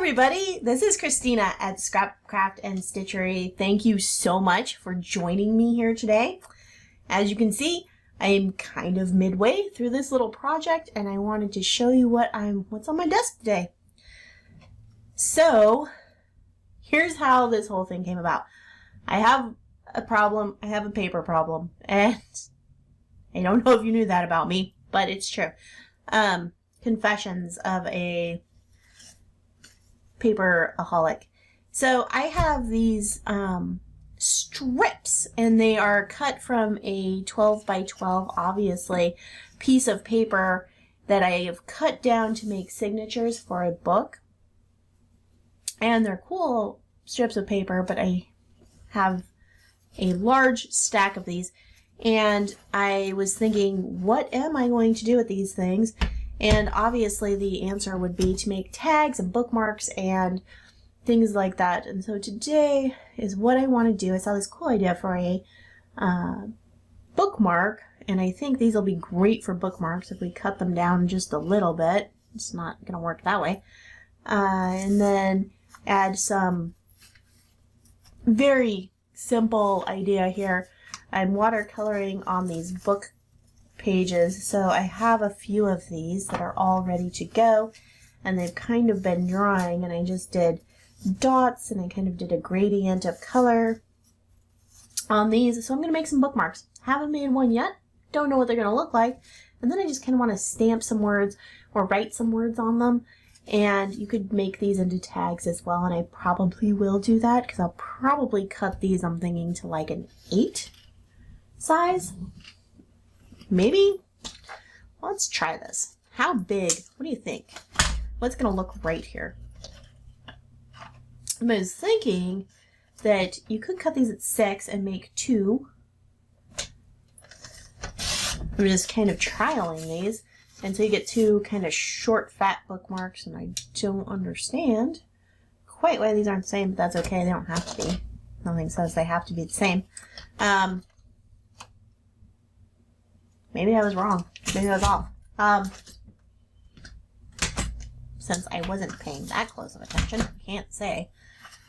everybody, this is Christina at Scrap, Craft, and Stitchery. Thank you so much for joining me here today. As you can see, I am kind of midway through this little project and I wanted to show you what's on my desk today. So, here's how this whole thing came about. I have a problem, I have a paper problem, and I don't know if you knew that about me, but it's true. Confessions of a paperaholic. So I have these strips, and they are cut from a 12 by 12, obviously, piece of paper that I have cut down to make signatures for a book. And they're cool strips of paper, but I have a large stack of these, and I was thinking, what am I going to do with these things? And obviously the answer would be to make tags and bookmarks and things like that. And so today is what I want to do. I saw this cool idea for a bookmark, and I think these will be great for bookmarks if we cut them down just a little bit. It's not going to work that way. And then add some very simple idea here. I'm watercoloring on these book pages, so I have a few of these that are all ready to go, and they've kind of been drying, and I just did dots and I kind of did a gradient of color on these. So I'm going to make some bookmarks. Haven't made one yet, don't know what they're going to look like, and then I just kind of want to stamp some words or write some words on them. And you could make these into tags as well, and I probably will do that because I'll probably cut these, I'm thinking, to like an 8 size. Maybe? Let's try this. How big? What do you think? What's going to look right here? I was thinking that you could cut these at 6 and make 2. I'm just kind of trialing these. And so you get 2 kind of short, fat bookmarks, and I don't understand quite why these aren't the same, but that's okay. They don't have to be. Nothing says they have to be the same. Maybe I was wrong. Maybe I was off. Since I wasn't paying that close of attention, I can't say.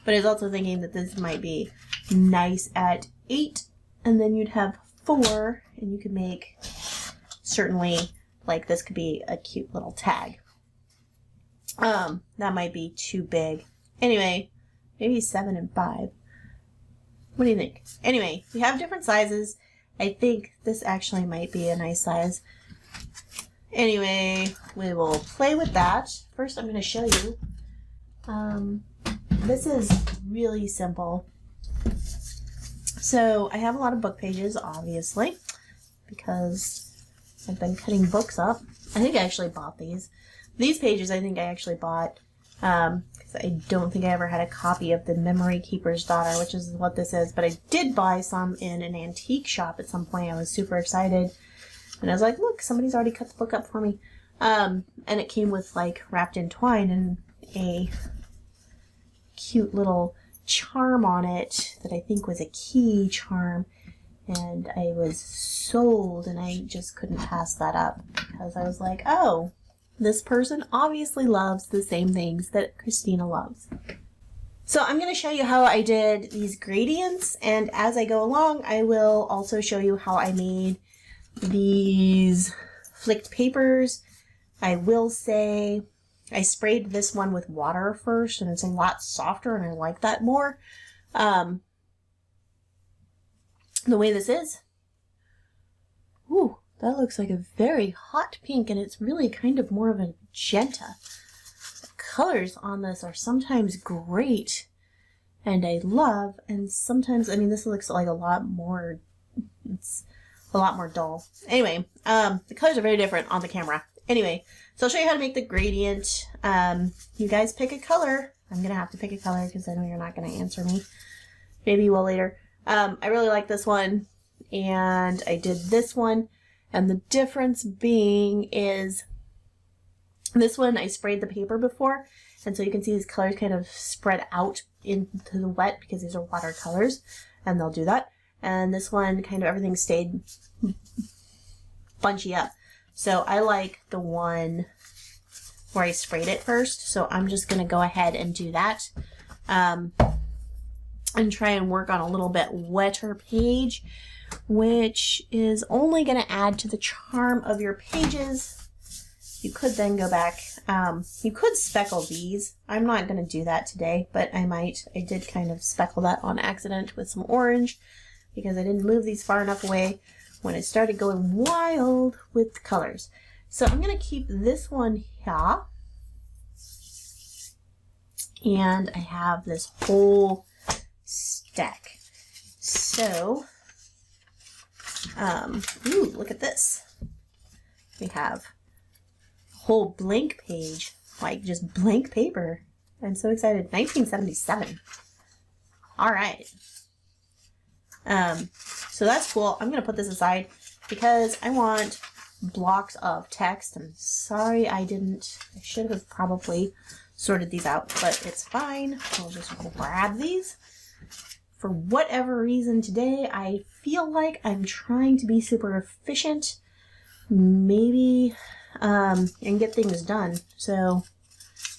But I was also thinking that this might be nice at 8, and then you'd have 4, and you could make, certainly, like this could be a cute little tag. That might be too big. Anyway, maybe 7 and 5. What do you think? Anyway, we have different sizes. I think this actually might be a nice size. Anyway, we will play with that. First, I'm going to show you. This is really simple. So, I have a lot of book pages, obviously, because I've been cutting books up. I think I actually bought these. These pages I think I actually bought because I don't think I ever had a copy of The Memory Keeper's Daughter, which is what this is, but I did buy some in an antique shop at some point. I was super excited. And I was like, look, somebody's already cut the book up for me. And it came with, like, wrapped in twine and a cute little charm on it that I think was a key charm. And I was sold, and I just couldn't pass that up because I was like, oh, this person obviously loves the same things that Christina loves. So I'm going to show you how I did these gradients, and as I go along, I will also show you how I made these flicked papers. I will say I sprayed this one with water first, and it's a lot softer, and I like that more. The way this is. Ooh, that looks like a very hot pink, and it's really kind of more of a magenta. The colors on this are sometimes great, and I love, and sometimes, I mean, this looks like a lot more, it's a lot more dull. Anyway, the colors are very different on the camera. Anyway, so I'll show you how to make the gradient. You guys pick a color. I'm going to have to pick a color because I know you're not going to answer me. Maybe you will later. I really like this one, and I did this one, and the difference being is this one I sprayed the paper before, and so you can see these colors kind of spread out into the wet because these are watercolors, and they'll do that. And this one, kind of everything stayed bunchy up. So I like the one where I sprayed it first. So I'm just going to go ahead and do that. And try and work on a little bit wetter page, which is only going to add to the charm of your pages. You could then go back, you could speckle these. I'm not going to do that today, but I might. I did kind of speckle that on accident with some orange because I didn't move these far enough away when it started going wild with colors. So I'm going to keep this one here. And I have this whole stack. So, ooh, look at this. We have whole blank page, like just blank paper. I'm so excited. 1977. All right. So that's cool. I'm going to put this aside because I want blocks of text. I'm sorry I should have probably sorted these out, but it's fine. I'll just grab these. For whatever reason today, I feel like I'm trying to be super efficient. Maybe and get things done. So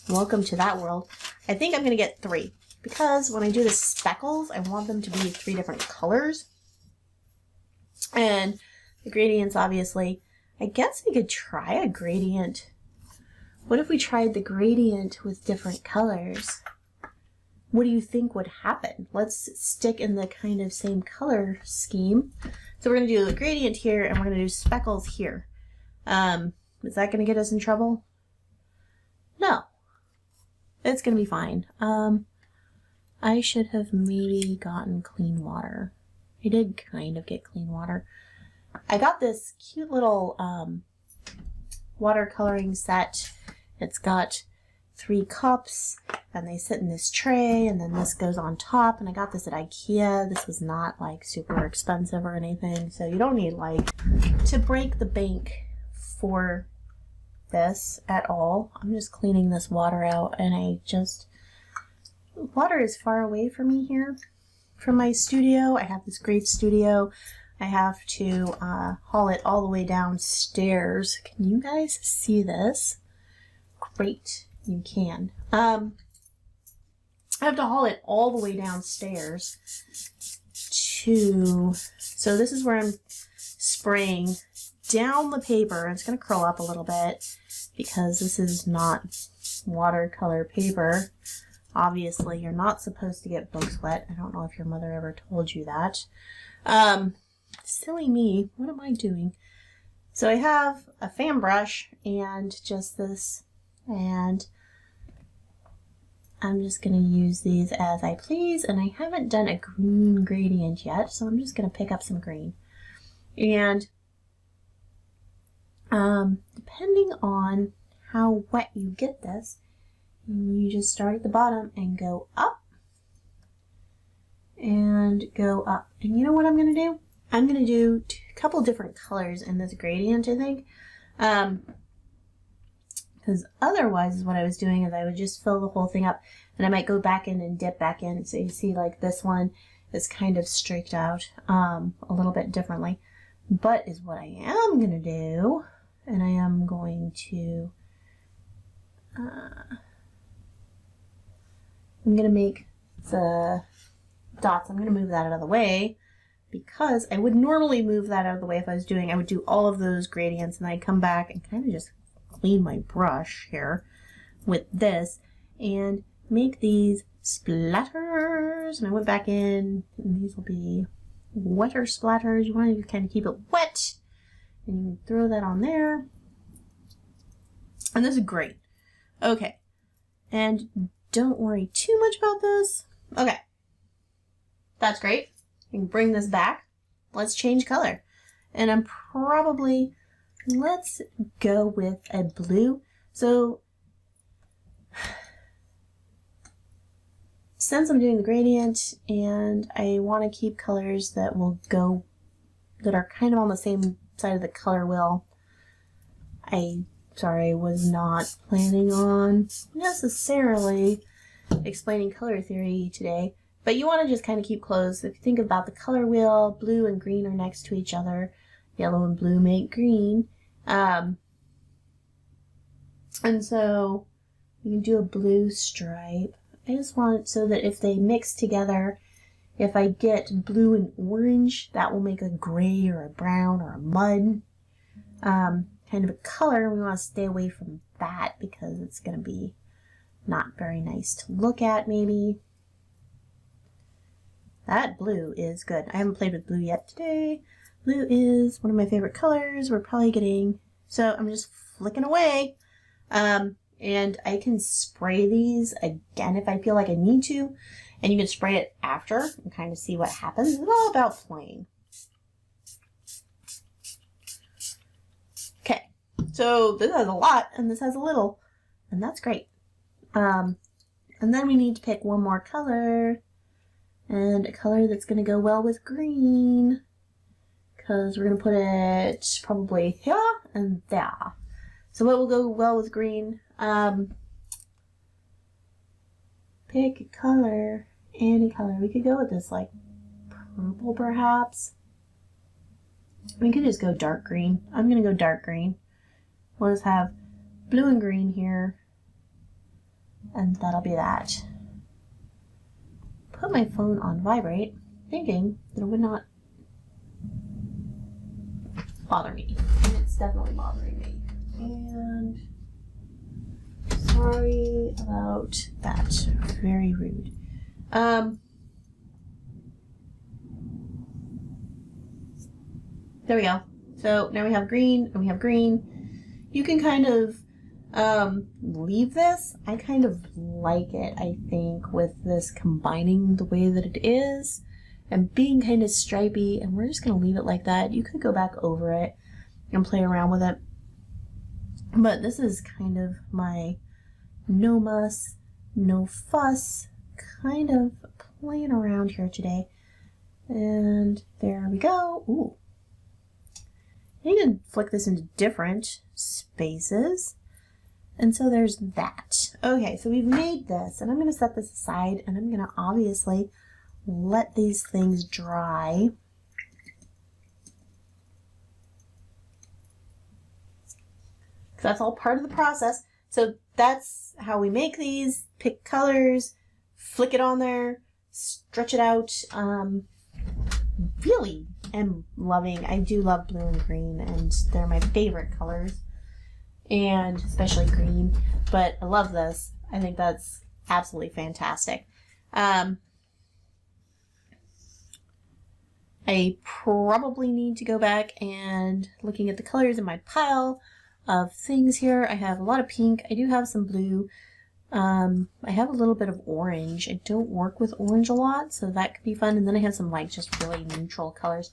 welcome to that world. I think I'm going to get 3 because when I do the speckles, I want them to be 3 different colors. And the gradients, obviously, I guess I could try a gradient. What if we tried the gradient with different colors? What do you think would happen? Let's stick in the kind of same color scheme. So we're going to do a gradient here and we're going to do speckles here. Is that going to get us in trouble? No. It's going to be fine. I should have maybe gotten clean water. I did kind of get clean water. I got this cute little watercoloring set. It's got 3 cups and they sit in this tray and then this goes on top, and I got this at IKEA. This was not like super expensive or anything, so you don't need like to break the bank for this at all. I'm just cleaning this water out, and water is far away from me here from my studio. I have this great studio. I have to haul it all the way downstairs. Can you guys see this? Great, you can. I have to haul it all the way downstairs so this is where I'm spraying down the paper. It's going to curl up a little bit because this is not watercolor paper. Obviously, you're not supposed to get books wet. I don't know if your mother ever told you that. Silly me. What am I doing? So I have a fan brush and just this, and I'm just going to use these as I please, and I haven't done a green gradient yet, so I'm just going to pick up some green. And depending on how wet you get this, you just start at the bottom and go up and go up. And you know what I'm going to do? I'm going to do a couple different colors in this gradient, I think. Because otherwise what I was doing is I would just fill the whole thing up, and I might go back in and dip back in. So you see like this one is kind of streaked out a little bit differently. But is what I am going to do, and I am going to, I'm going to make the dots. I'm going to move that out of the way because I would normally move that out of the way if I would do all of those gradients, and I'd come back and kind of just clean my brush here with this and make these splatters. And I went back in, and these will be wetter splatters. You want to kind of keep it wet, and you can throw that on there. And this is great. Okay, and don't worry too much about this. Okay, that's great. You can bring this back. Let's change color. And I'm probably, let's go with a blue. So since I'm doing the gradient and I want to keep colors that will go, that are kind of on the same side of the color wheel, I was not planning on necessarily explaining color theory today, but you want to just kind of keep close. If you think about the color wheel, blue and green are next to each other. Yellow and blue make green. And so you can do a blue stripe. I just want it so that if they mix together, if I get blue and orange, that will make a gray or a brown or a mud kind of a color. We want to stay away from that because it's going to be not very nice to look at, maybe. That blue is good. I haven't played with blue yet today. Blue is one of my favorite colors. We're probably getting, so I'm just flicking away. And I can spray these again if I feel like I need to. And you can spray it after and kind of see what happens. It's all about playing. Okay, so this has a lot and this has a little, and that's great. And then we need to pick one more color, and a color that's going to go well with green, because we're going to put it probably here and there. So what will go well with green? Pick a color, any color. We could go with this like purple perhaps. We could just go dark green. I'm going to go dark green. We'll just have blue and green here, and that'll be that. Put my phone on vibrate, thinking that it would not bother me. And it's definitely bothering me. And sorry about that. Very rude. There we go. So now we have green and we have green. You can kind of leave this. I kind of like it, I think, with this combining the way that it is and being kind of stripy, and we're just going to leave it like that. You could go back over it and play around with it. But this is kind of my no muss, no fuss kind of playing around here today. And there we go. Ooh. You can flick this into different spaces. And so there's that. Okay, so we've made this, and I'm going to set this aside, and I'm going to obviously let these things dry. Because that's all part of the process. So that's how we make these. Pick colors, flick it on there, stretch it out. Really am loving, I do love blue and green, and they're my favorite colors, and especially green, but I love this. I think that's absolutely fantastic. I probably need to go back and looking at the colors in my pile of things here. I have a lot of pink. I do have some blue. I have a little bit of orange. I don't work with orange a lot, so that could be fun. And then I have some like just really neutral colors.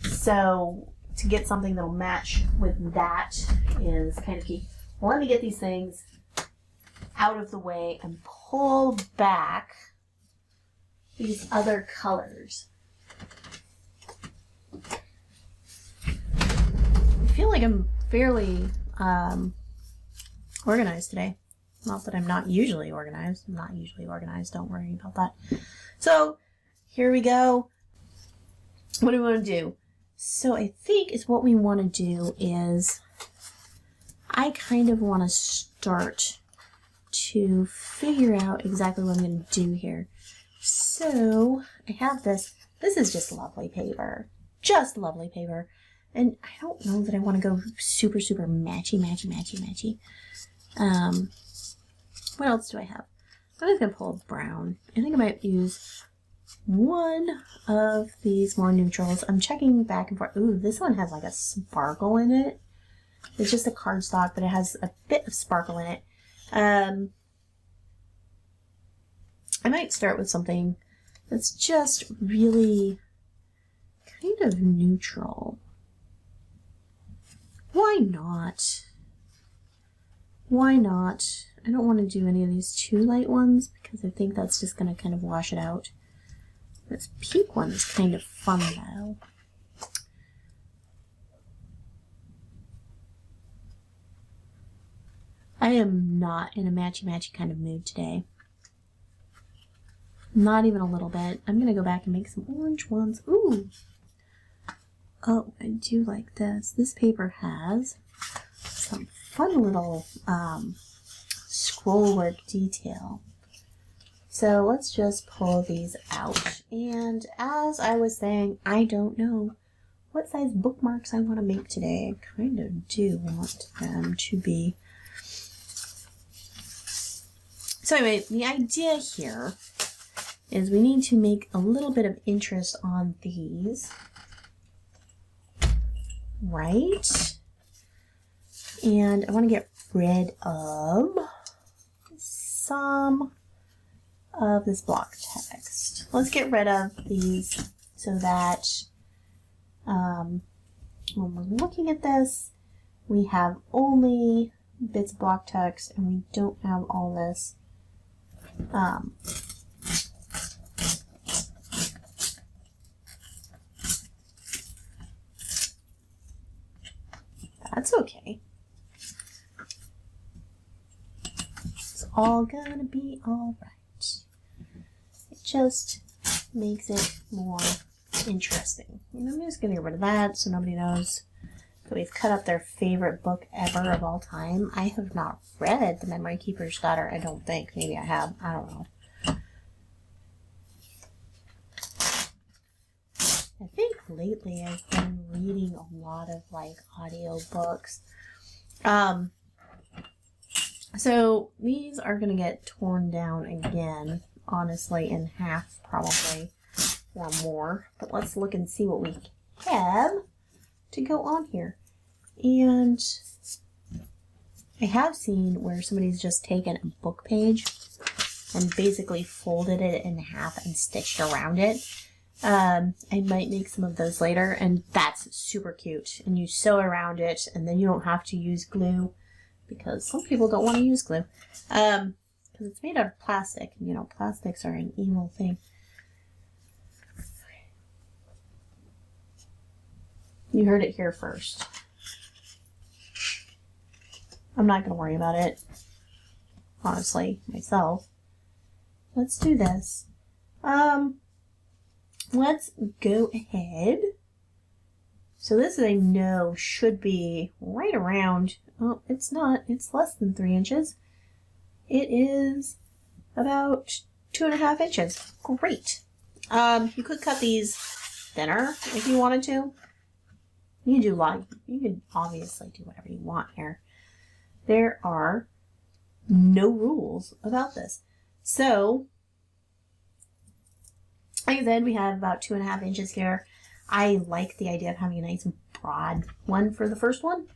So to get something that'll match with that is kind of key. Well, let me get these things out of the way and pull back these other colors. I feel like I'm fairly organized today. Not that I'm not usually organized. I'm not usually organized. Don't worry about that. So here we go. What do we want to do? So I think what we want to do is I kind of want to start to figure out exactly what I'm going to do here. So I have this. This is just lovely paper. Just lovely paper. And I don't know that I want to go super, super matchy. What else do I have? I'm just going to pull a brown. I think I might use one of these more neutrals. I'm checking back and forth. Ooh, this one has like a sparkle in it. It's just a cardstock, but it has a bit of sparkle in it. I might start with something that's just really kind of neutral. Why not? Why not? I don't want to do any of these too light ones because I think that's just going to kind of wash it out. This pink one is kind of fun though. I am not in a matchy kind of mood today. Not even a little bit. I'm going to go back and make some orange ones. Ooh! Oh, I do like this. This paper has some fun little scroll work detail. So let's just pull these out. And as I was saying, I don't know what size bookmarks I want to make today. I kind of do want them to be. So anyway, the idea here is we need to make a little bit of interest on these. Right? And I want to get rid of some of this block text. Let's get rid of these so that when we're looking at this, we have only bits of block text and we don't have all this that's okay. It's all gonna be all right. It just makes it more interesting. And I'm just gonna get rid of that so nobody knows that we've cut up their favorite book ever of all time. I have not read The Memory Keeper's Daughter, I don't think. Maybe I have. I don't know. I think lately I've been reading a lot of like audio books. So these are going to get torn down again, honestly, in half probably, or more. But let's look and see what we have to go on here. And I have seen where somebody's just taken a book page and basically folded it in half and stitched around it. I might make some of those later, and that's super cute. And you sew around it, and then you don't have to use glue, because some people don't want to use glue. Because it's made out of plastic. You know, plastics are an evil thing. You heard it here first. I'm not going to worry about it, honestly, myself. Let's do this. Let's go ahead. So this I know should be right around, oh, it's not, it's less than 3 inches. It is about 2.5 inches. Great. You could cut these thinner if you wanted to. You could obviously do whatever you want here. There are no rules about this. So, like I said, we have about 2.5 inches here. I like the idea of having a nice and broad one for the first one.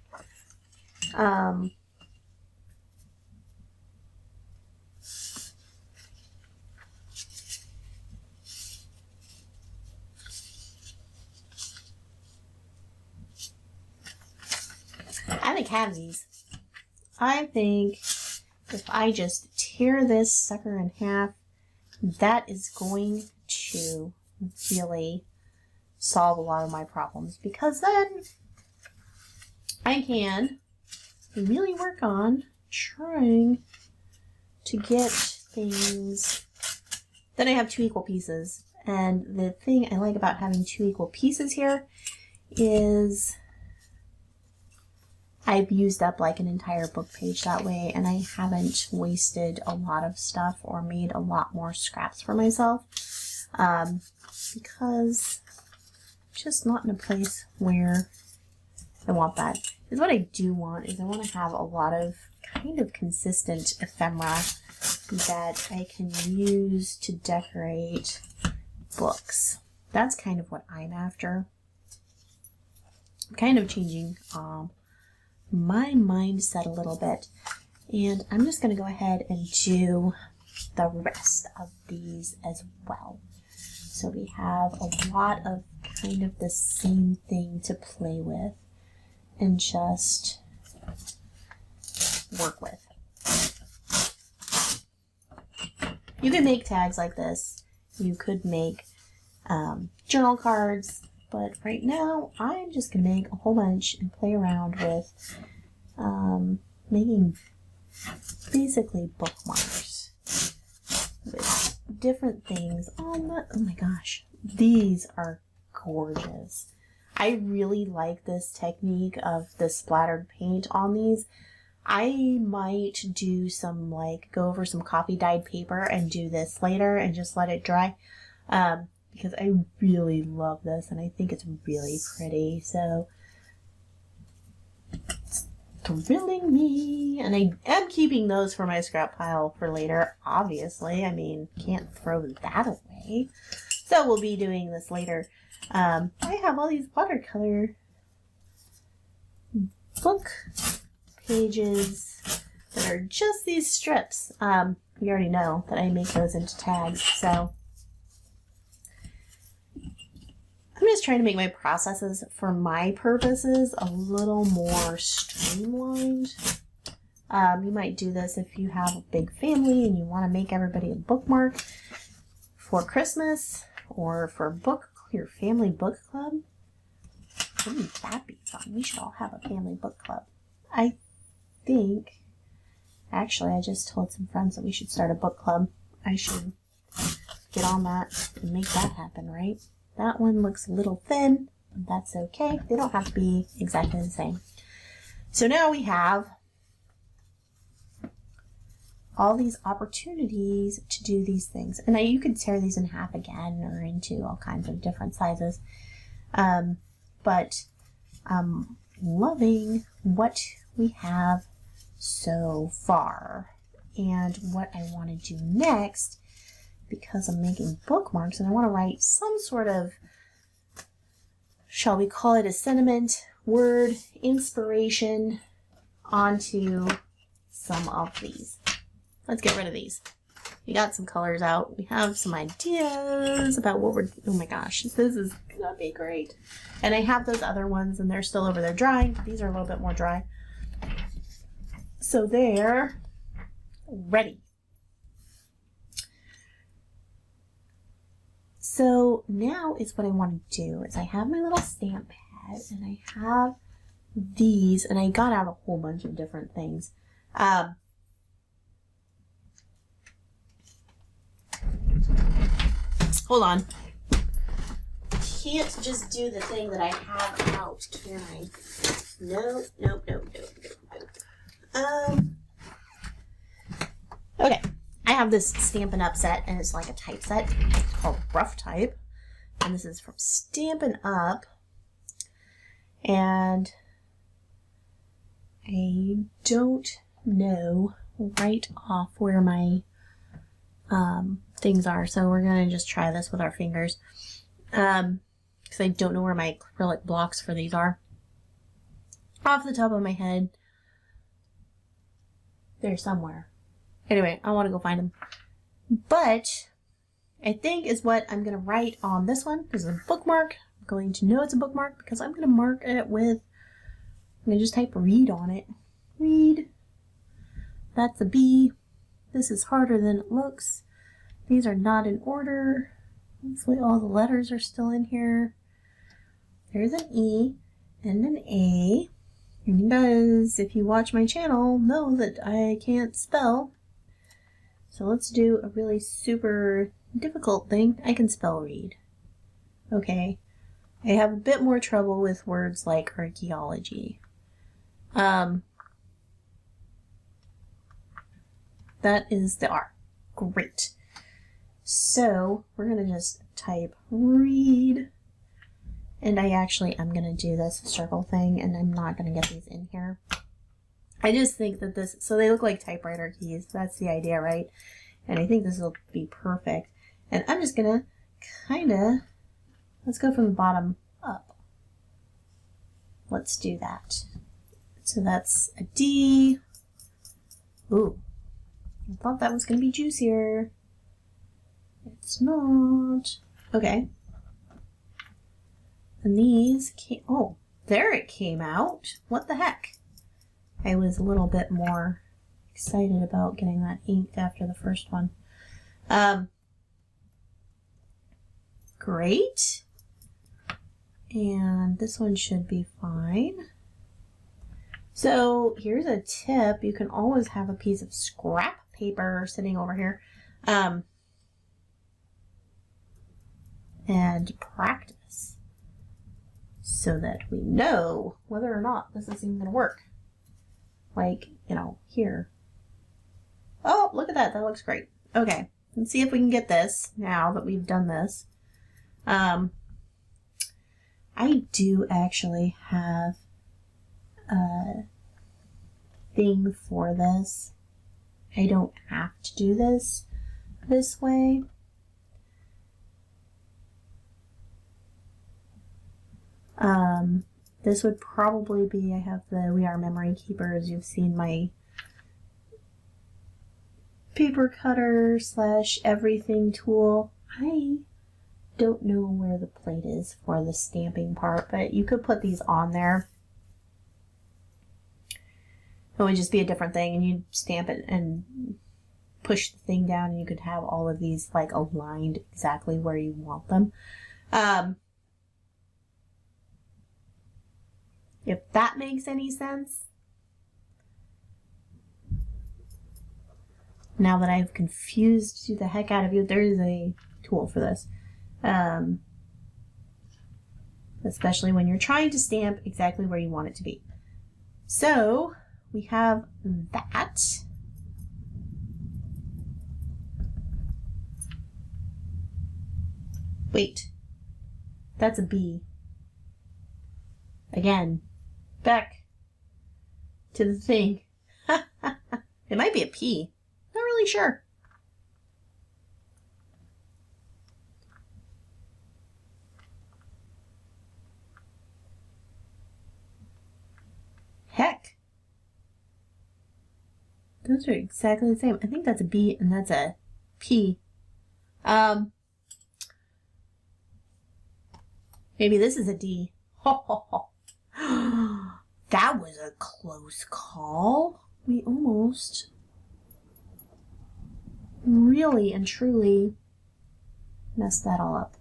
I think have these. I think if I just tear this sucker in half, that is going to really solve a lot of my problems, because then I can really work on trying to get things. Then I have 2 equal pieces, and the thing I like about having 2 equal pieces here is I've used up like an entire book page that way, and I haven't wasted a lot of stuff or made a lot more scraps for myself, because I'm just not in a place where I want that. Is what I do want is I want to have a lot of kind of consistent ephemera that I can use to decorate books. That's kind of what I'm after. I'm kind of changing my mindset a little bit, and I'm just going to go ahead and do the rest of these as well. So we have a lot of kind of the same thing to play with and just work with. You could make tags like this. You could make journal cards. But right now, I'm just going to make a whole bunch and play around with making basically bookmarks with different things on the, oh my gosh, these are gorgeous. I really like this technique of the splattered paint on these. I might do some, like, go over some coffee dyed paper and do this later and just let it dry. Because I really love this and I think it's really pretty. So it's thrilling me. And I am keeping those for my scrap pile for later, obviously. I mean, can't throw that away. So we'll be doing this later. I have all these watercolor book pages that are just these strips. You already know that I make those into tags, so I'm just trying to make my processes for my purposes a little more streamlined. You might do this if you have a big family and you want to make everybody a bookmark for Christmas or for your family book club. Wouldn't that be fun? We should all have a family book club. I think, actually, I just told some friends that we should start a book club. I should get on that and make that happen, right? That one looks a little thin, but that's okay. They don't have to be exactly the same. So now we have all these opportunities to do these things. And you could tear these in half again or into all kinds of different sizes. But I'm loving what we have so far and what I want to do next, because I'm making bookmarks and I want to write some sort of, shall we call it a sentiment, word, inspiration onto some of these. Let's get rid of these. We got some colors out. We have some ideas about what we're, oh my gosh, this is gonna be great. And I have those other ones and they're still over there drying. These are a little bit more dry. So they're ready. So now is what I want to do is I have my little stamp pad and I have these, and I got out a whole bunch of different things. Hold on. Can't just do the thing that I have out, can I? No. Okay. I have this Stampin' Up set, and it's like a type set. It's called Rough Type. And this is from Stampin' Up. And I don't know right off where my things are, so we're gonna just try this with our fingers, because I don't know where my acrylic blocks for these are. Off the top of my head, they're somewhere. Anyway, I want to go find them. But I think is what I'm gonna write on this one. This is a bookmark. I'm going to know it's a bookmark because I'm gonna mark it with, I'm gonna just type read on it. Read. That's a B. This is harder than it looks. These are not in order. Hopefully all the letters are still in here. There's an E and an A. And you guys, if you watch my channel, know that I can't spell. So let's do a really super difficult thing. I can spell read. Okay. I have a bit more trouble with words like archaeology. That is the R. Great. So we're going to just type read. And I actually am going to do this circle thing, and I'm not going to get these in here. I just think that this, so they look like typewriter keys. That's the idea, right? And I think this will be perfect. And I'm just going to kind of, let's go from the bottom up. Let's do that. So that's a D. Ooh. I thought that was going to be juicier. It's not. Okay. And these came, oh, there it came out. What the heck? I was a little bit more excited about getting that inked after the first one. Great. And this one should be fine. So here's a tip. You can always have a piece of scrap paper sitting over here. And practice so that we know whether or not this is even going to work. like, you know, here. Oh, look at that. That looks great. Okay, let's see if we can get this now that we've done this. I do actually have a thing for this. I don't have to do this way. This would probably be, I have the We Are Memory Keepers. You've seen my paper cutter / everything tool. I don't know where the plate is for the stamping part, but you could put these on there. It would just be a different thing, and you'd stamp it and push the thing down, and you could have all of these like aligned exactly where you want them. If that makes any sense. Now that I've confused the heck out of you, there is a tool for this. Especially when you're trying to stamp exactly where you want it to be. So we have that. Wait, that's a B. Again, back to the thing. It might be a P. Not really sure. Heck. Those are exactly the same. I think that's a B and that's a P. Maybe this is a D. That was a close call. We almost really and truly messed that all up.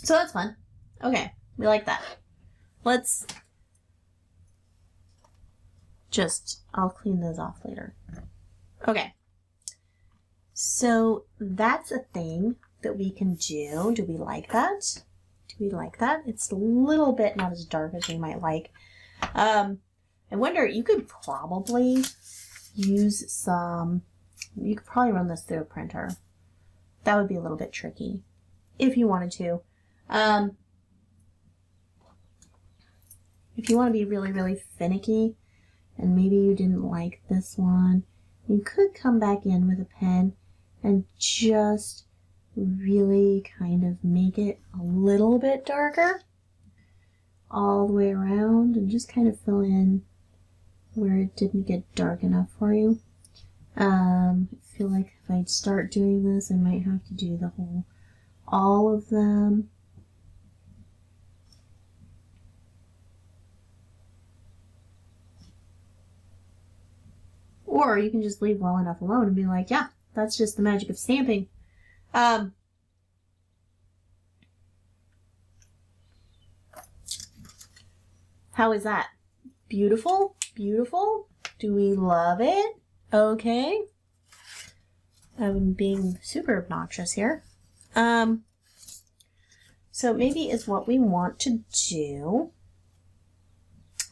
So that's fun. Okay, we like that. Let's just, I'll clean those off later. Okay. So that's a thing that we can do. Do we like that? Do we like that? It's a little bit not as dark as we might like. I wonder, you could probably use some, you could probably run this through a printer. That would be a little bit tricky if you wanted to. If you want to be really, really finicky and maybe you didn't like this one, you could come back in with a pen and just really kind of make it a little bit darker all the way around and just kind of fill in where it didn't get dark enough for you. I feel like if I start doing this, I might have to do the whole, all of them. Or you can just leave well enough alone and be like, yeah, that's just the magic of stamping. How is that? Beautiful? Beautiful? Do we love it? Okay. I'm being super obnoxious here. So maybe is what we want to do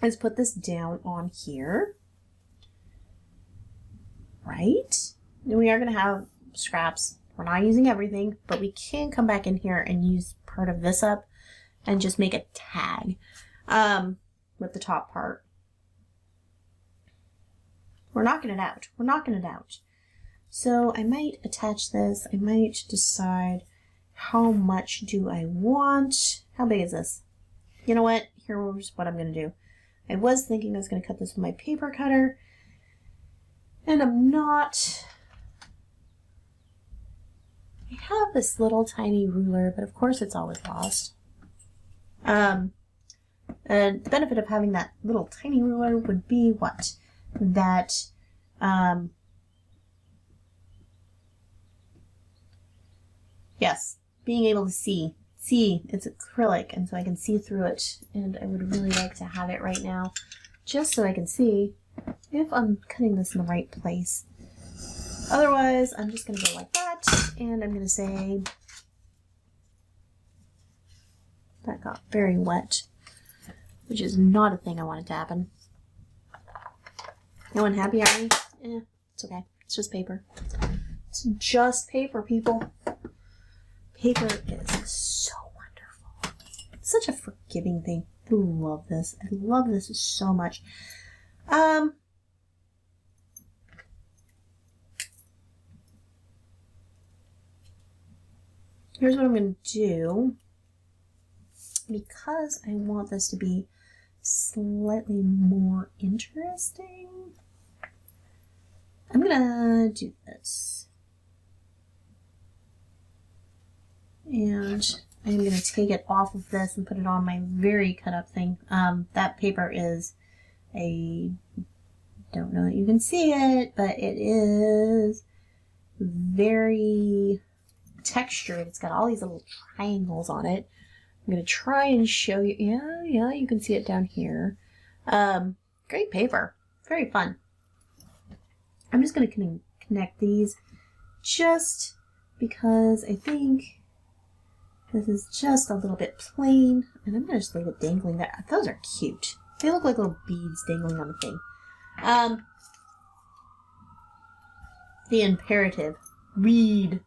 is put this down on here. Right? And we are going to have scraps. We're not using everything, but we can come back in here and use part of this up and just make a tag with the top part. We're knocking it out. We're knocking it out. So I might attach this. I might decide how much do I want. How big is this? You know what? Here's what I'm going to do. I was thinking I was going to cut this with my paper cutter. And I'm not. I have this little tiny ruler, but of course it's always lost. And the benefit of having that little tiny ruler would be what? That yes, being able to see it's acrylic, and so I can see through it, and I would really like to have it right now just so I can see if I'm cutting this in the right place. Otherwise, I'm just going to go like that, and I'm going to say that got very wet, which is not a thing I wanted to happen. No one happy, are we? It's okay. It's just paper. It's just paper, people. Paper is so wonderful. It's such a forgiving thing. I love this. I love this so much. Here's what I'm going to do. Because I want this to be slightly more interesting, I'm going to do this. And I'm going to take it off of this and put it on my very cut up thing. That paper is don't know that you can see it, but it is very textured. It's got all these little triangles on it. I'm going to try and show you. Yeah, you can see it down here. Great paper. Very fun. I'm just going to connect these just because I think this is just a little bit plain, and I'm going to just leave it dangling there. Those are cute. They look like little beads dangling on the thing. The imperative. Read.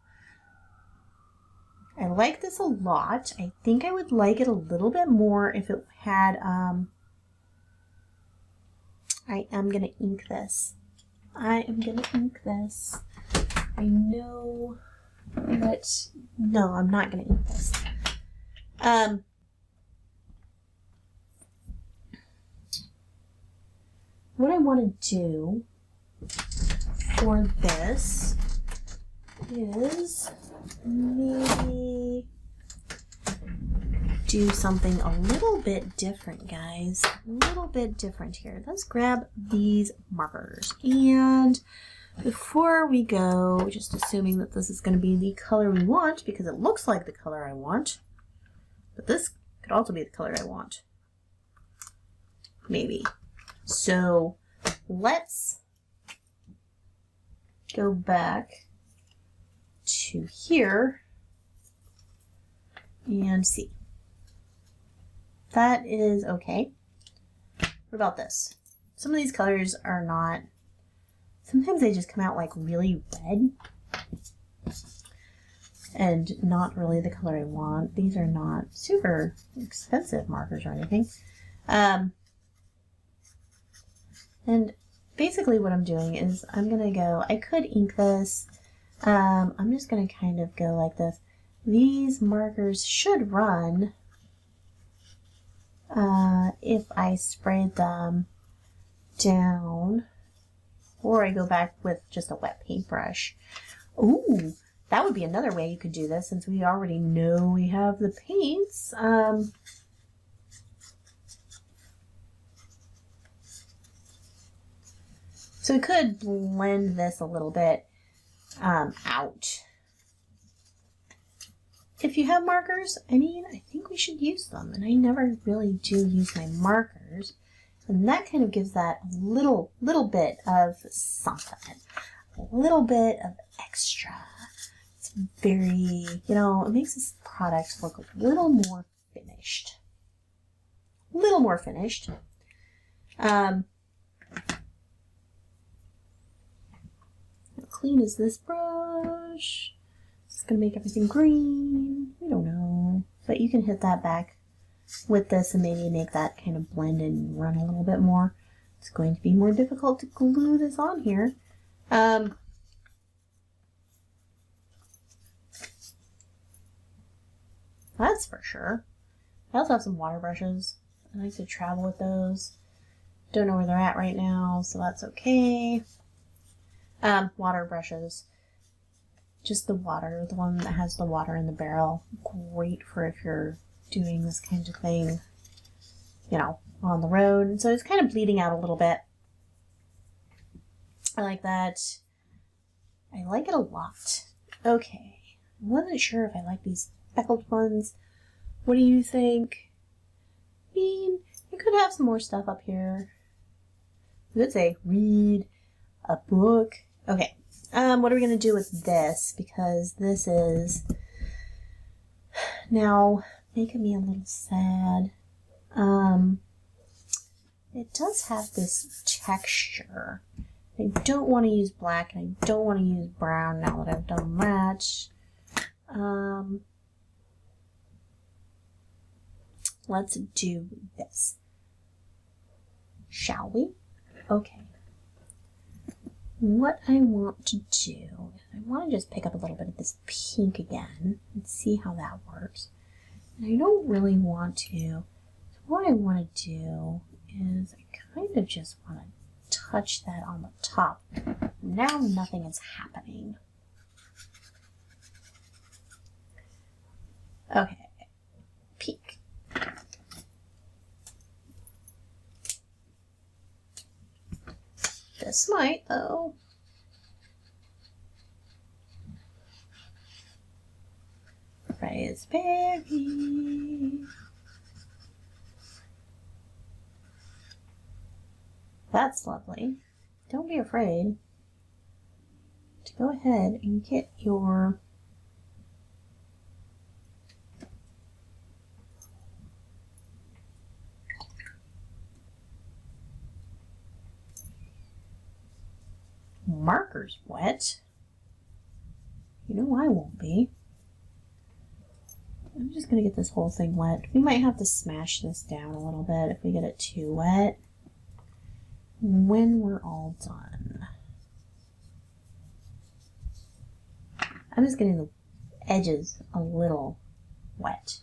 I like this a lot. I think I would like it a little bit more if it had, I am going to ink this. I know that, no, I'm not going to ink this. What I want to do for this is maybe do something a little bit different, guys. A little bit different here. Let's grab these markers. And before we go, just assuming that this is going to be the color we want, because it looks like the color I want, but this could also be the color I want. Maybe. So let's go back to here and see. That is okay. What about this? Some of these colors are not, sometimes they just come out like really red and not really the color I want. These are not super expensive markers or anything. And basically what I'm doing is I'm going to go, I could ink this. I'm just going to kind of go like this. These markers should run if I sprayed them down, or I go back with just a wet paintbrush. Ooh, that would be another way you could do this, since we already know we have the paints. So we could blend this a little bit out. If you have markers, I mean, I think we should use them. And I never really do use my markers. And that kind of gives that little bit of something. A little bit of extra. It's very, you know, it makes this product look a little more finished. A little more finished. How clean is this brush? It's going to make everything green. We don't know. But you can hit that back with this and maybe make that kind of blend and run a little bit more. It's going to be more difficult to glue this on here. That's for sure. I also have some water brushes. I like to travel with those. Don't know where they're at right now, so that's okay. Water brushes. Just the water, the one that has the water in the barrel. Great for if you're doing this kind of thing, you know, on the road. And so it's kind of bleeding out a little bit. I like that. I like it a lot. Okay. I wasn't sure if I like these speckled ones. What do you think? I mean, you could have some more stuff up here. You could say, read a book. Okay. What are we going to do with this? Because this is now making me a little sad. it does have this texture. I don't want to use black and I don't want to use brown now that I've done that. Let's do this. Shall we? Okay. What I want to do is I want to just pick up a little bit of this pink again and see how that works. And I don't really want to. So what I want to do is I kind of just want to touch that on the top. Now nothing is happening. Okay. Pink. This might, though. Raspberry. That's lovely. Don't be afraid to go ahead and get your markers wet. You know I won't be. I'm just going to get this whole thing wet. We might have to smash this down a little bit if we get it too wet when we're all done. I'm just getting the edges a little wet.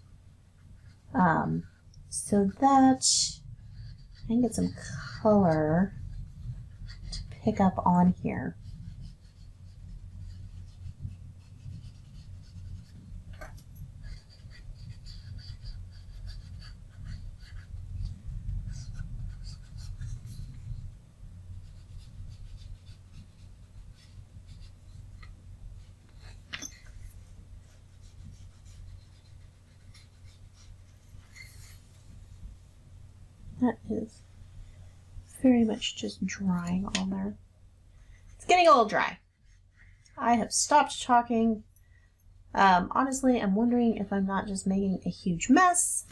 So that I can get some color to pick up on here. That is very much just drying on there. It's getting a little dry. I have stopped talking. Honestly, I'm wondering if I'm not just making a huge mess.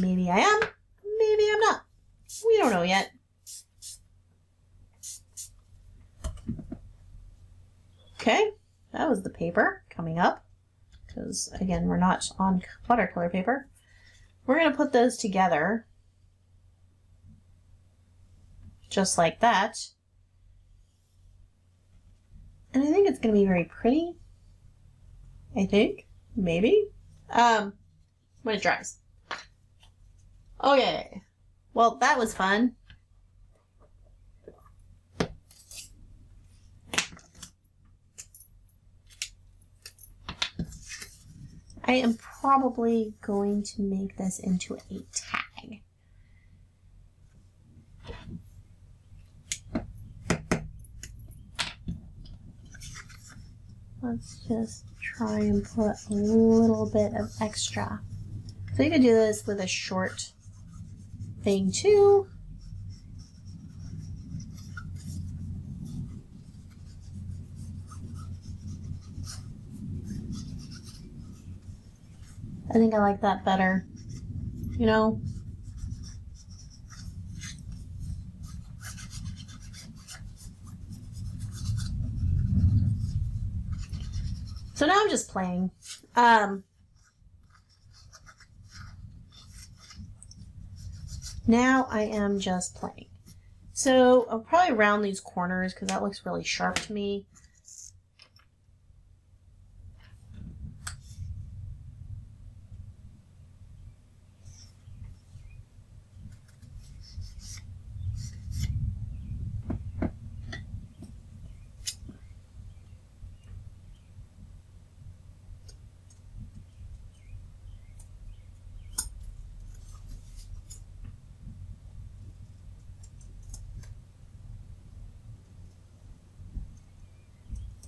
Maybe I am. Maybe I'm not. We don't know yet. Okay, that was the paper coming up. Because, again, we're not on watercolor paper. We're going to put those together. Just like that. And I think it's going to be very pretty. I think. Maybe. When it dries. Okay. Well, that was fun. I am probably going to make this into a tag. Let's just try and put a little bit of extra. So you could do this with a short thing too. I think I like that better, you know? So now I'm just playing. Now I am just playing. So I'll probably round these corners because that looks really sharp to me.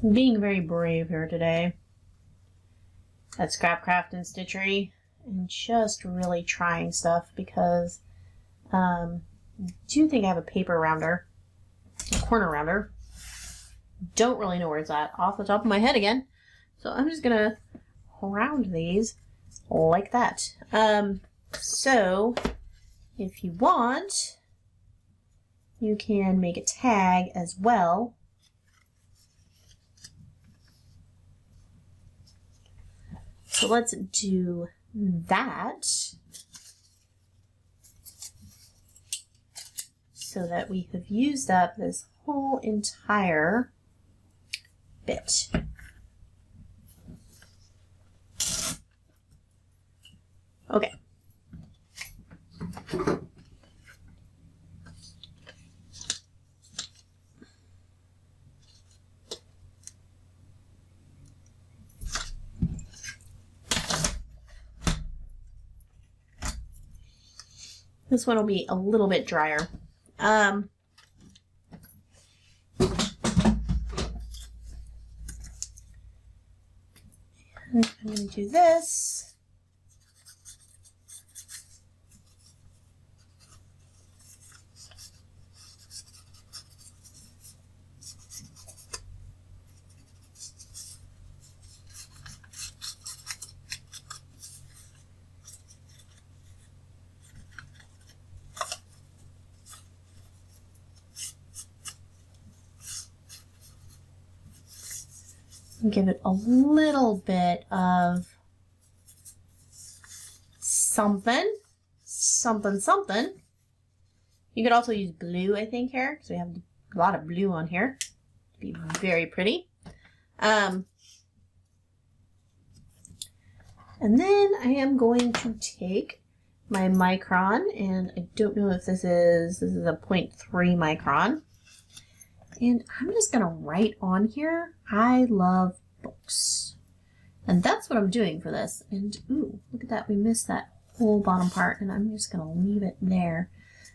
I'm being very brave here today at Scrap Craft and Stitchery and just really trying stuff because I do think I have a paper rounder, a corner rounder. Don't really know where it's at off the top of my head again. So I'm just going to round these like that. So if you want, you can make a tag as well. So let's do that so that we have used up this whole entire bit. Okay. This one will be a little bit drier. I'm going to do this. Give it a little bit of something. You could also use blue, I think, here, because we have a lot of blue on here. It'd be very pretty. And then I am going to take my micron, and I don't know if this is a 0.3 micron. And I'm just going to write on here, I love books. And that's what I'm doing for this. And ooh, look at that. We missed that whole bottom part, and I'm just going to leave it there.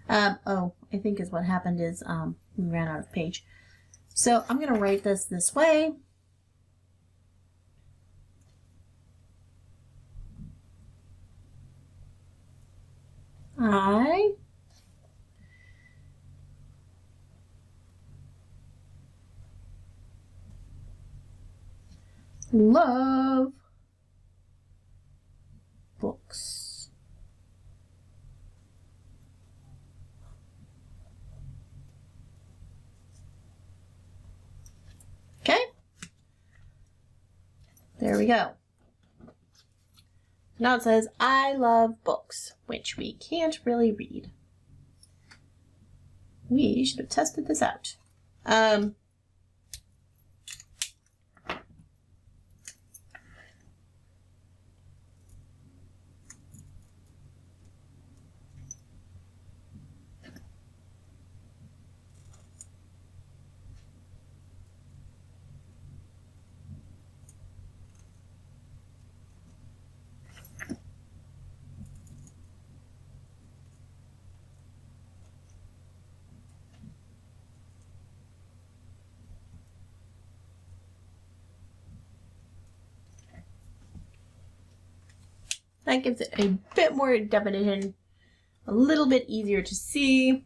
Oh, I think is what happened is we ran out of page. So I'm going to write this way. I love books. Okay. There we go. Now it says, I love books, which we can't really read. We should have tested this out. That gives it a bit more definition, a little bit easier to see.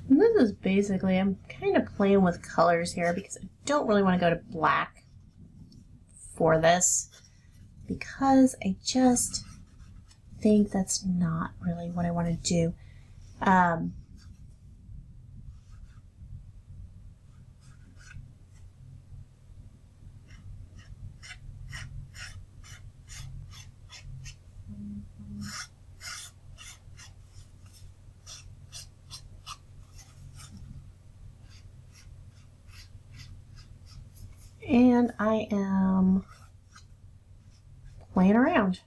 And this is basically, I'm kind of playing with colors here because I don't really want to go to black for this because I just think that's not really what I want to do. And I am playing around.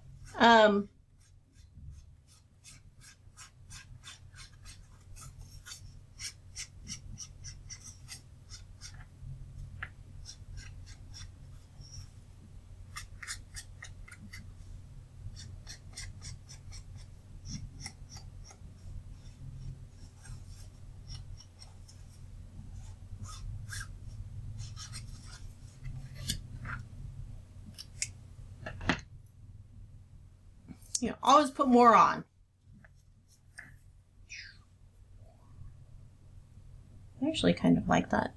You know, always put more on. I actually kind of like that.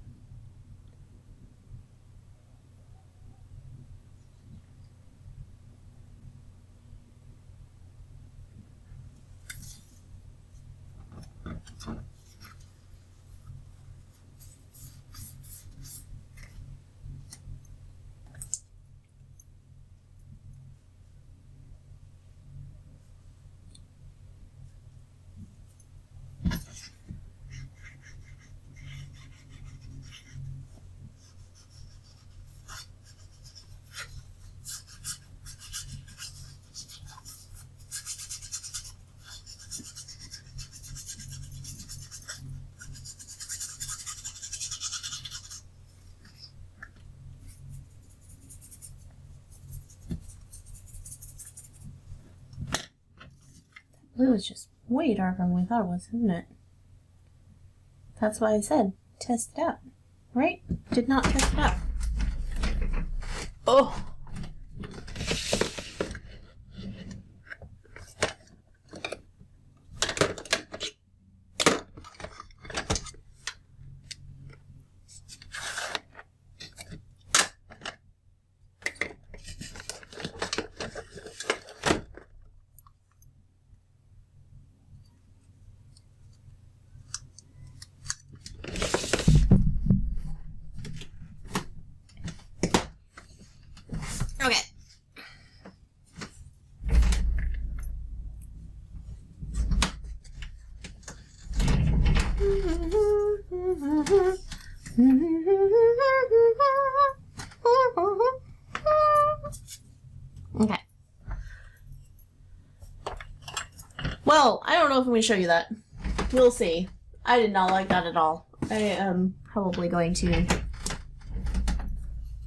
Blue is just way darker than we thought it was, isn't it? That's why I said test it out, right? Did not test it out. Oh! Okay. Okay. Well, I don't know if I'm going to show you that. We'll see. I did not like that at all. I am probably going to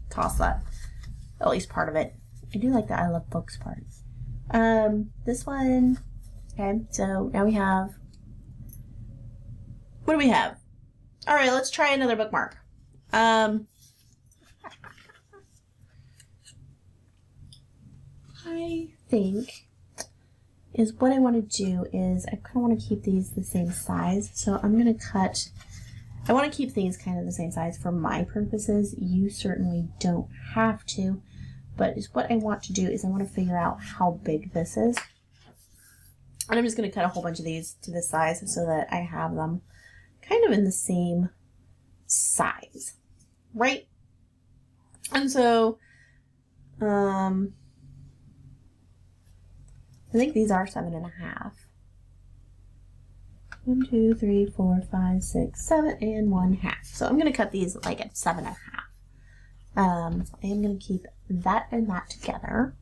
toss that. At least part of it. I do like the I love books part. This one. Okay, so now we have. What do we have? All right, let's try another bookmark. I think is what I want to do is I kind of want to keep these the same size. So I'm going to cut. I want to keep things kind of the same size for my purposes. You certainly don't have to. But what I want to do is I want to figure out how big this is. And I'm just going to cut a whole bunch of these to this size so that I have them kind of in the same size, right? And so, I think these are 7.5. 1, 2, 3, 4, 5, 6, 7, and 1/2. So I'm going to cut these like at 7.5. I am going to keep that and that together.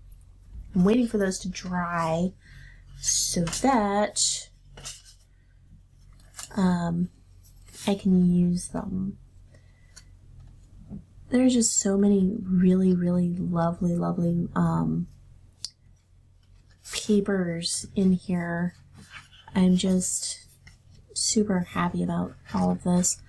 I'm waiting for those to dry so that I can use them. There's just so many really, really lovely, lovely papers in here. I'm just super happy about all of this.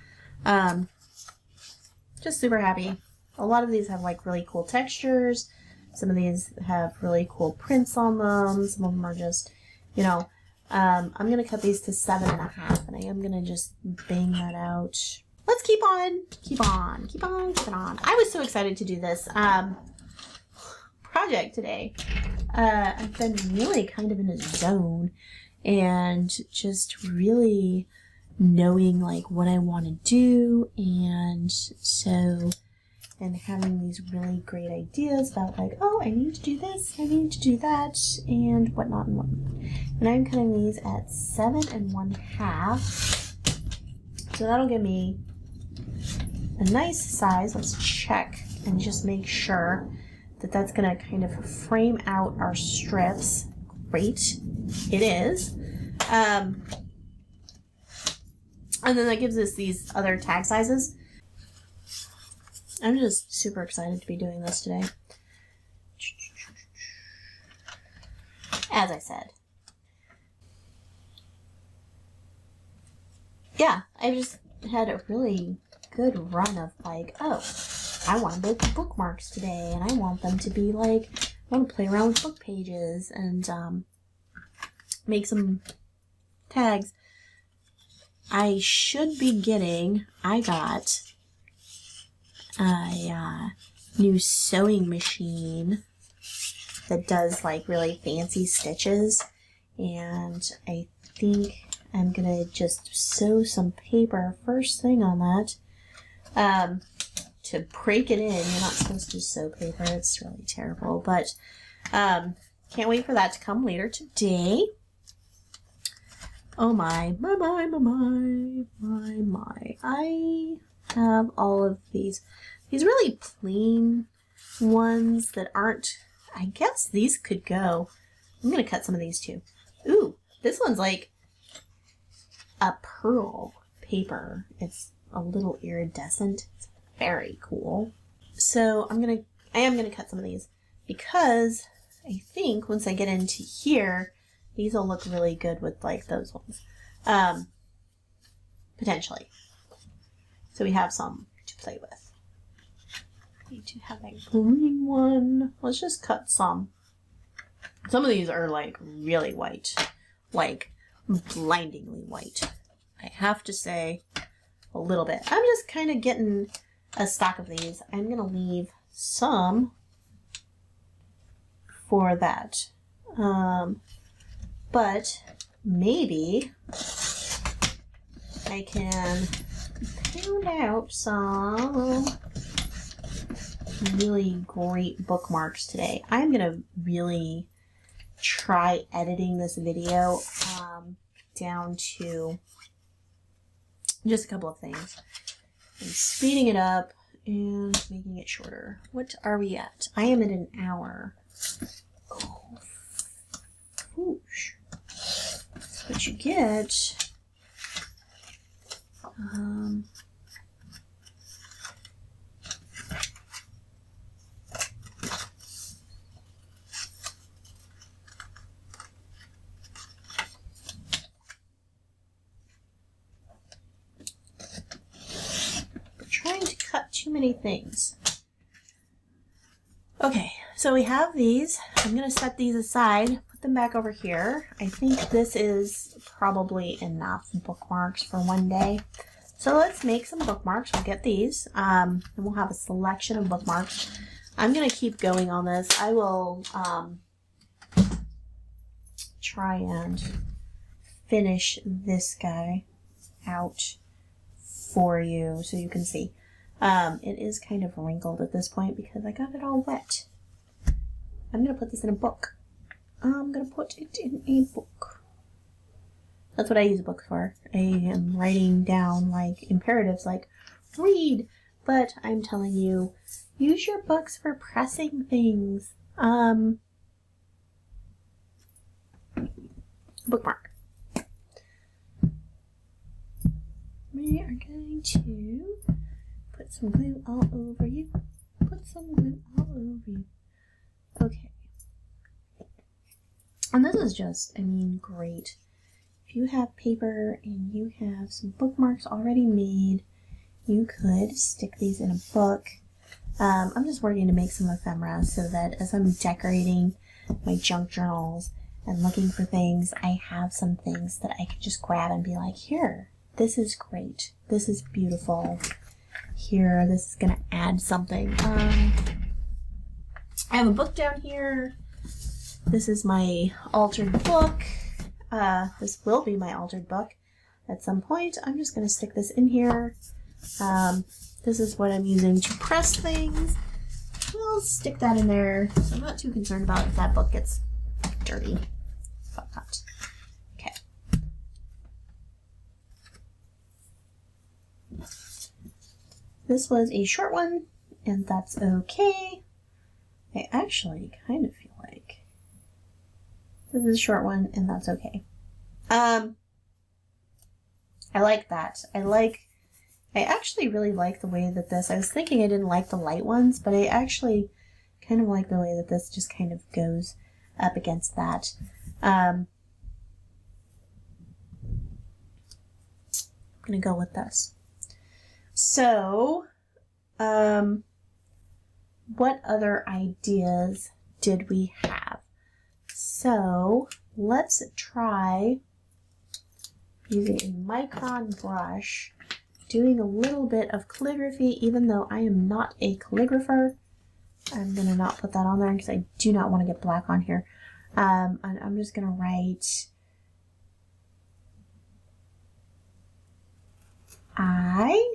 Just super happy. A lot of these have like really cool textures. Some of these have really cool prints on them. Some of them are just, you know, I'm going to cut these to 7.5 and I am going to just bang that out. Let's keep on. I was so excited to do this project today. I've been really kind of in a zone and just really knowing like what I want to do, and so and having these really great ideas about like, oh, I need to do this, I need to do that, and whatnot and whatnot. And I'm cutting these at 7 1/2. So that'll give me a nice size. Let's check and just make sure that that's gonna kind of frame out our strips. Great, it is. And then that gives us these other tag sizes. I'm just super excited to be doing this today. As I said. Yeah, I've just had a really good run of like, oh, I want to make bookmarks today, and I want them to be like, I want to play around with book pages, and make some tags. I should be getting, I got a new sewing machine that does like really fancy stitches, and I think I'm gonna just sew some paper first thing on that to break it in. You're not supposed to sew paper, it's really terrible, but can't wait for that to come later today. Oh my, I have all of these really plain ones that aren't, I guess these could go. I'm gonna cut some of these too. Ooh, this one's like a pearl paper. It's a little iridescent. It's very cool. So I am gonna cut some of these because I think once I get into here, these will look really good with like those ones. Potentially. So we have some to play with. I need to have a green one. Let's just cut some. Some of these are like really white. Like blindingly white. I have to say a little bit. I'm just kind of getting a stock of these. I'm going to leave some for that. But maybe I can pound out some really great bookmarks today. I'm going to really try editing this video down to just a couple of things. And speeding it up and making it shorter. What are we at? I am at an hour. Oh, whoosh. That's what you get. Trying to cut too many things. Okay, so we have these. I'm going to set these aside, put them back over here. I think this is probably enough bookmarks for one day. So let's make some bookmarks. We'll get these, and we'll have a selection of bookmarks. I'm going to keep going on this. I will try and finish this guy out for you so you can see. It is kind of wrinkled at this point because I got it all wet. I'm going to put this in a book. I'm going to put it in a book. That's what I use a book for. I am writing down like imperatives like read, but I'm telling you, use your books for pressing things. Bookmark. We are going to put some glue all over you. Put some glue all over you. Okay. And this is just, I mean, great. If you have paper and you have some bookmarks already made, you could stick these in a book. I'm just working to make some ephemera so that as I'm decorating my junk journals and looking for things, I have some things that I can just grab and be like, here, this is great. This is beautiful. Here, this is going to add something. I have a book down here. This is my altered book. This will be my altered book at some point. I'm just going to stick this in here. This is what I'm using to press things. I'll stick that in there. So I'm not too concerned about if that book gets dirty. But not. Okay. This was a short one, and that's okay. I actually kind of feel like this is a short one, and that's okay. I like that. I actually really like the way that this, I was thinking I didn't like the light ones, but I actually kind of like the way that this just kind of goes up against that. I'm going to go with this. So, what other ideas did we have? So, let's try using a micron brush, doing a little bit of calligraphy, even though I am not a calligrapher. I'm going to not put that on there because I do not want to get black on here. And I'm just going to write I.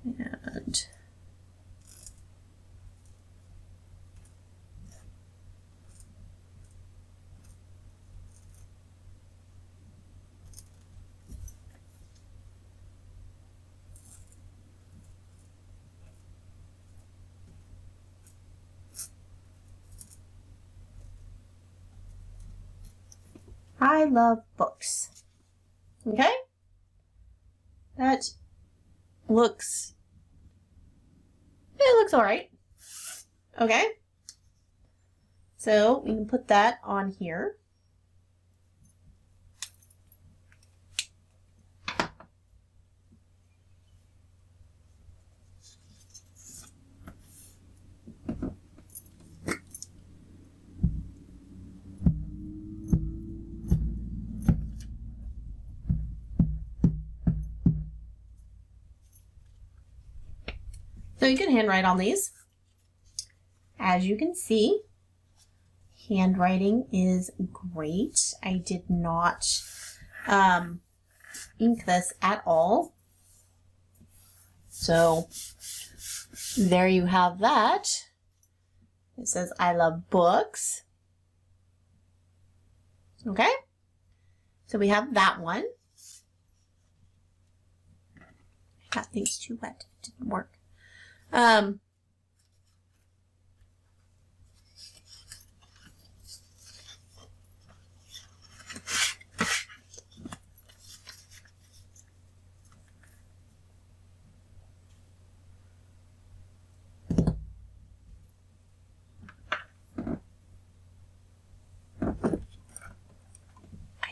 And I love books. Okay? That looks, it looks all right. Okay? So we can put that on here. So you can handwrite on these. As you can see, handwriting is great. I did not ink this at all. So there you have that. It says, I love books. Okay, so we have that one. I got things too wet, it didn't work. I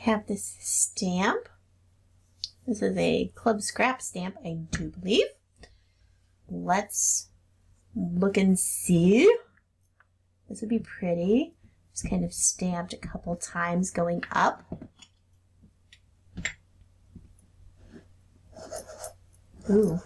have this stamp. This is a club scrap stamp, I do believe. Let's look and see. This would be pretty. Just kind of stamped a couple times going up. Ooh.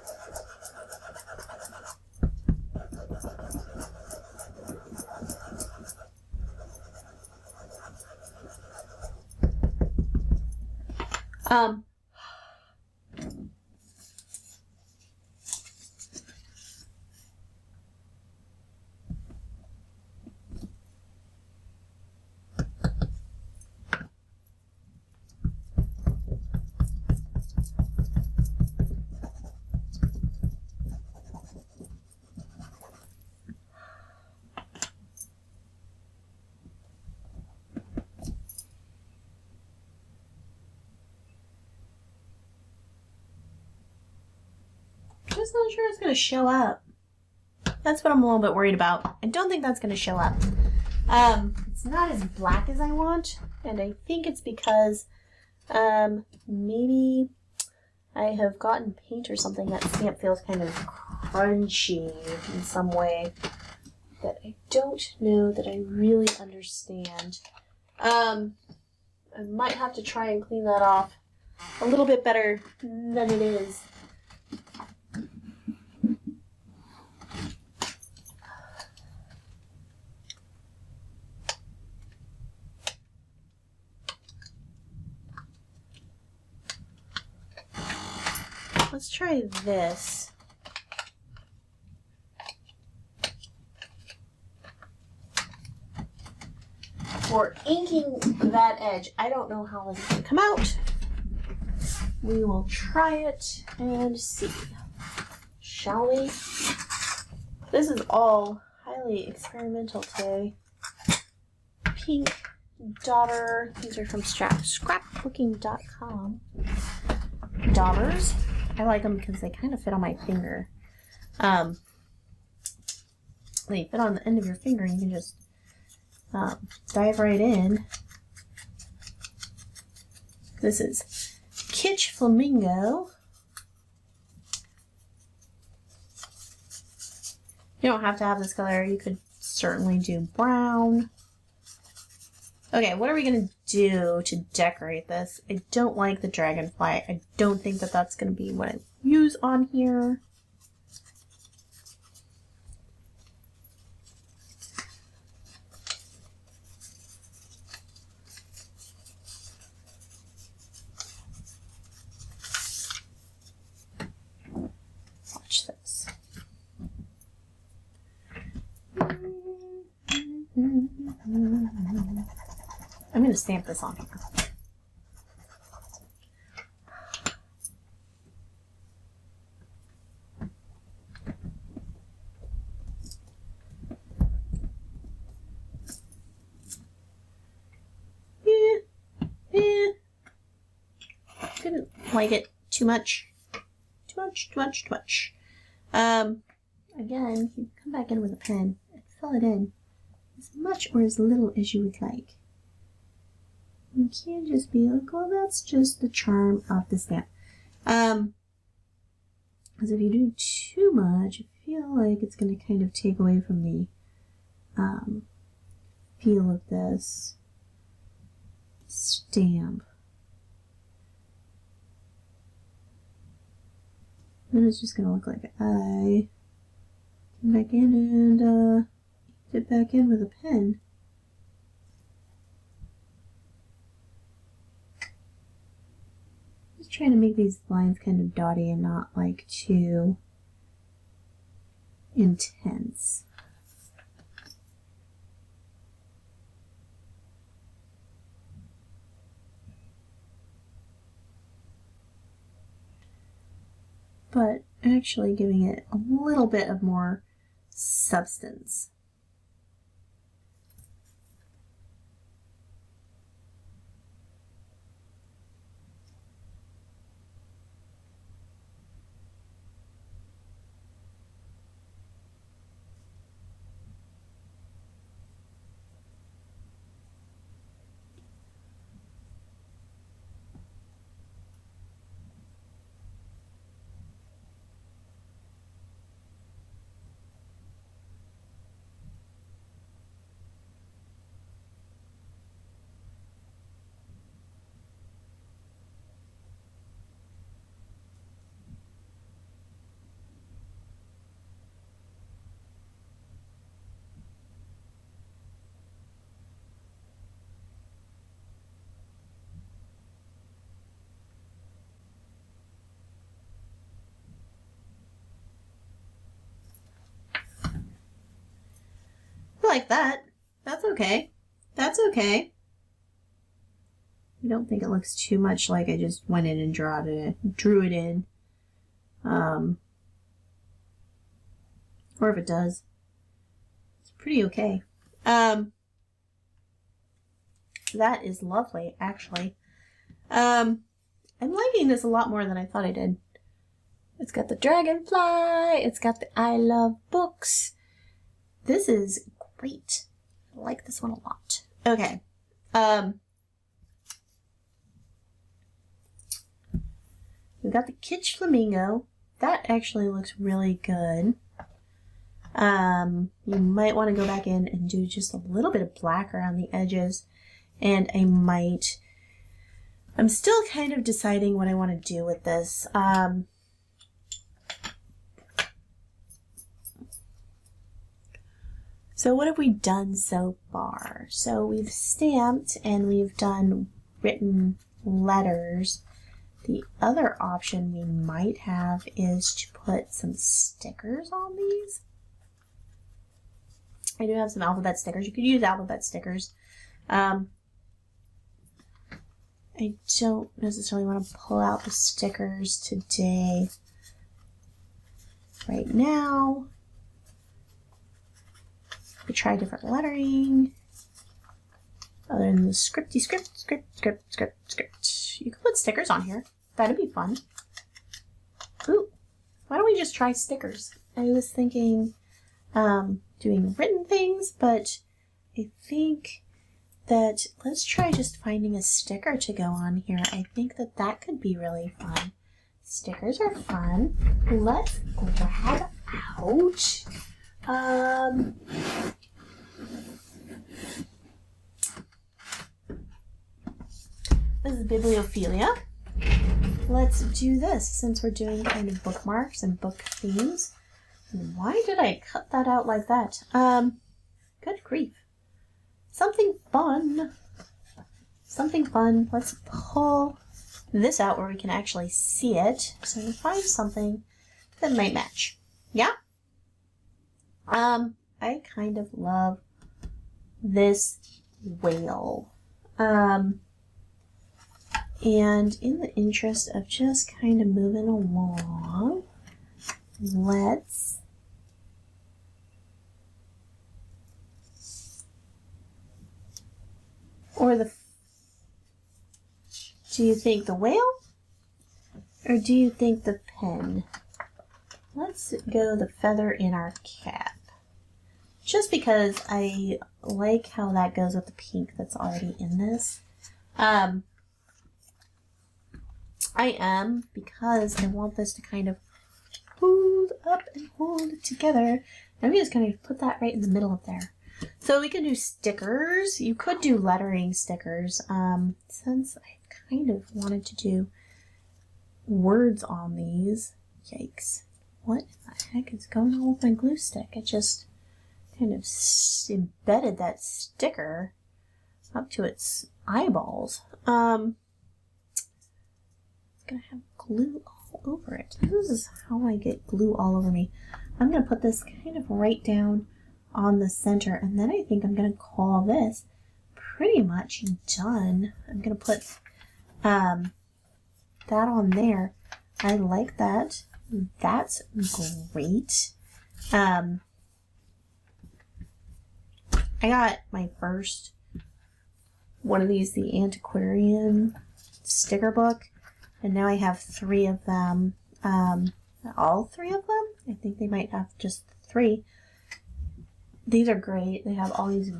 Just not sure it's going to show up. That's what I'm a little bit worried about. I don't think that's going to show up. It's not as black as I want, and I think it's because maybe I have gotten paint or something. That stamp feels kind of crunchy in some way that I don't know that I really understand. I might have to try and clean that off a little bit better than it is. Let's try this. For inking that edge, I don't know how this is going to come out. We will try it and see. Shall we? This is all highly experimental today. Pink daughter. These are from scrapbooking.com. Daughters. I like them because they kind of fit on my finger. They fit on the end of your finger and you can just dive right in. This is Kitsch Flamingo. You don't have to have this color. You could certainly do brown. Okay, what are we going to do to decorate this? I don't like the dragonfly. I don't think that that's going to be what I use on here. Watch this. I'm going to stamp this on here. Didn't like it too much. Too much. Again, you come back in with a pen and fill it in as much or as little as you would like. You can't just be like, oh, that's just the charm of the stamp. Because if you do too much, I feel like it's going to kind of take away from the feel of this stamp. Then it's just going to look like I come back in and dip back in with a pen. Just trying to make these lines kind of dotty and not like too intense. But actually giving it a little bit of more substance. Like that. That's okay. That's okay. I don't think it looks too much like I just went in and drew it in. Or if it does, it's pretty okay. That is lovely, actually. I'm liking this a lot more than I thought I did. It's got the dragonfly. It's got the I love books. This is great. I like this one a lot. Okay. We've got the Kitsch Flamingo. That actually looks really good. You might want to go back in and do just a little bit of black around the edges. And I'm still kind of deciding what I want to do with this. So what have we done so far? So we've stamped and we've done written letters. The other option we might have is to put some stickers on these. I do have some alphabet stickers. You could use alphabet stickers. I don't necessarily want to pull out the stickers today. Right now, we try different lettering. Other than the script. You could put stickers on here. That'd be fun. Ooh, why don't we just try stickers? I was thinking doing written things, but I think that let's try just finding a sticker to go on here. I think that that could be really fun. Stickers are fun. Let's grab out This is Bibliophilia. Let's do this since we're doing kind of bookmarks and book themes. Why did I cut that out like that? Good grief. Something fun. Something fun. Let's pull this out where we can actually see it. So we find something that might match. Yeah? I kind of love this whale. And in the interest of just kind of moving along, let's do you think the whale or do you think the pen? Let's go the feather in our cap. Just because I like how that goes with the pink that's already in this. Because I want this to kind of hold up and hold it together. I'm just going to put that right in the middle of there. So we can do stickers. You could do lettering stickers. Since I kind of wanted to do words on these. Yikes. What in the heck is going on with my glue stick? It just kind of embedded that sticker up to its eyeballs. Gonna have glue all over it. This is how I get glue all over me. I'm gonna put this kind of right down on the center, and then I think I'm gonna call this pretty much done. I'm gonna put that on there. I like that. That's great. I got my first one of these, the Antiquarian sticker book. And now I have 3 of them. All 3 of them? I think they might have just 3. These are great. They have all these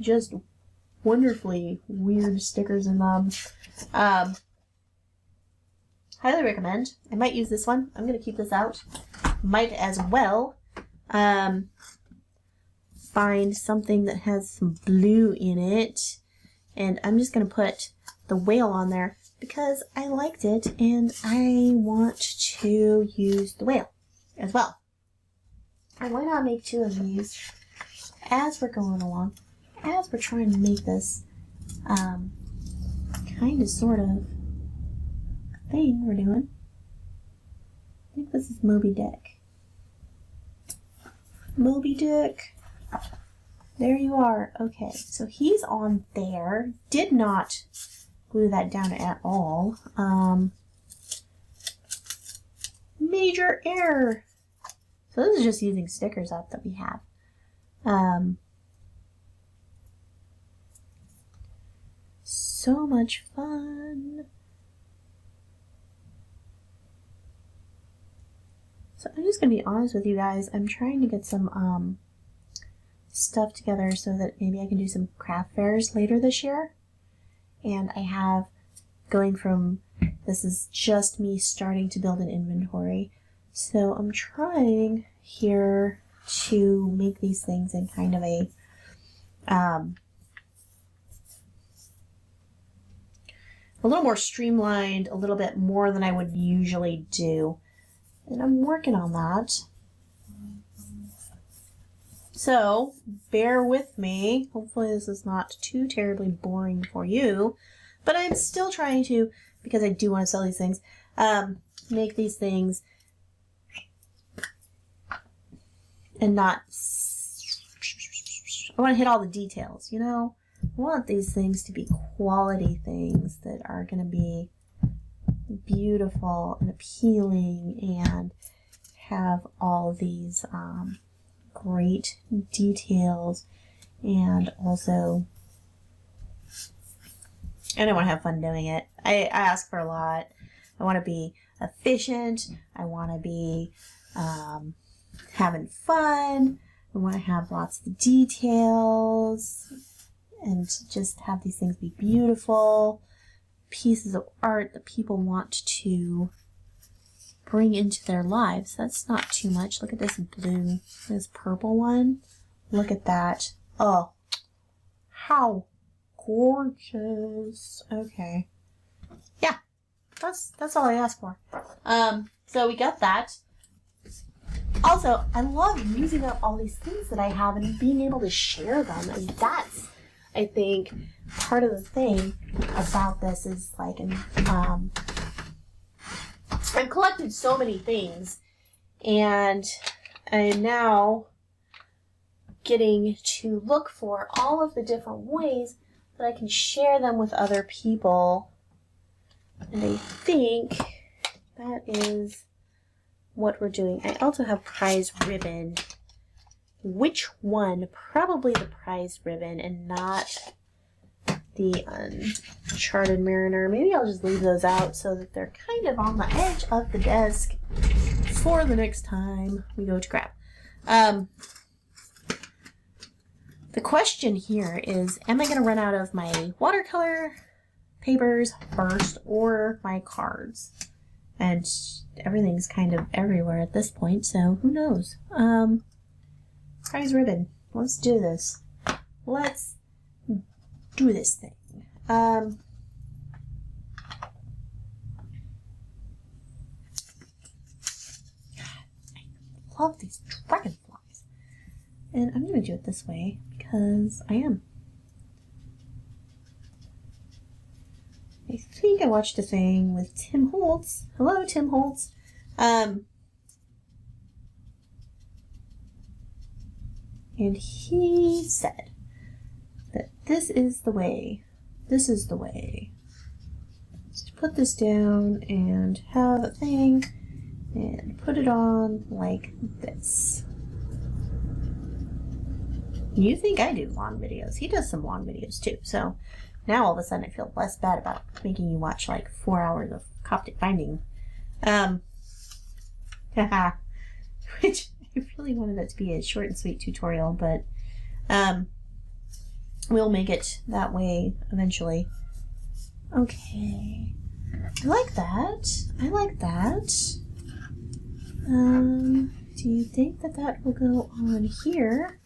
just wonderfully weird stickers in them. Highly recommend. I might use this one. I'm going to keep this out. Might as well find something that has some blue in it. And I'm just going to put the whale on there because I liked it and I want to use the whale as well. And why not make 2 of these as we're going along, as we're trying to make this kind of sort of thing we're doing. I think this is Moby Dick. Moby Dick. There you are. Okay, so he's on there. Did not glue that down at all. Major error. So this is just using stickers up that we have. So much fun. So I'm just going to be honest with you guys. I'm trying to get some stuff together so that maybe I can do some craft fairs later this year. And I have going from, this is just me starting to build an inventory. So I'm trying here to make these things in kind of a little more streamlined, a little bit more than I would usually do. And I'm working on that. So bear with me. Hopefully this is not too terribly boring for you. But I'm still trying to, because I do want to sell these things, make these things and not, I want to hit all the details, you know? I want these things to be quality things that are going to be beautiful and appealing and have all these great details, and also I want to have fun doing it. I ask for a lot. I want to be efficient. I want to be having fun. I want to have lots of details and just have these things be beautiful pieces of art that people want to bring into their lives. That's not too much. Look at this blue, this purple one. Look at that. Oh, how gorgeous. Okay. Yeah, that's all I asked for. So we got that. Also, I love using up all these things that I have and being able to share them. And that's, I think, part of the thing about this is like, I've collected so many things, and I am now getting to look for all of the different ways that I can share them with other people. And I think that is what we're doing. I also have prize ribbon. Which one? Probably the prize ribbon and not the Uncharted Mariner. Maybe I'll just leave those out so that they're kind of on the edge of the desk for the next time we go to grab. The question here is, am I going to run out of my watercolor papers first or my cards? And everything's kind of everywhere at this point, so who knows? Prize ribbon. Let's do this. Let's do this thing. I love these dragonflies. And I'm going to do it this way because I am. I think I watched a thing with Tim Holtz. Hello, Tim Holtz. And he said that this is the way. This is the way. Just put this down and have a thing and put it on like this. You think I do long videos. He does some long videos too. So now all of a sudden I feel less bad about making you watch like 4 hours of Coptic binding. Which I really wanted that to be a short and sweet tutorial, but we'll make it that way eventually. Okay. I like that. I like that. Do you think that that will go on here?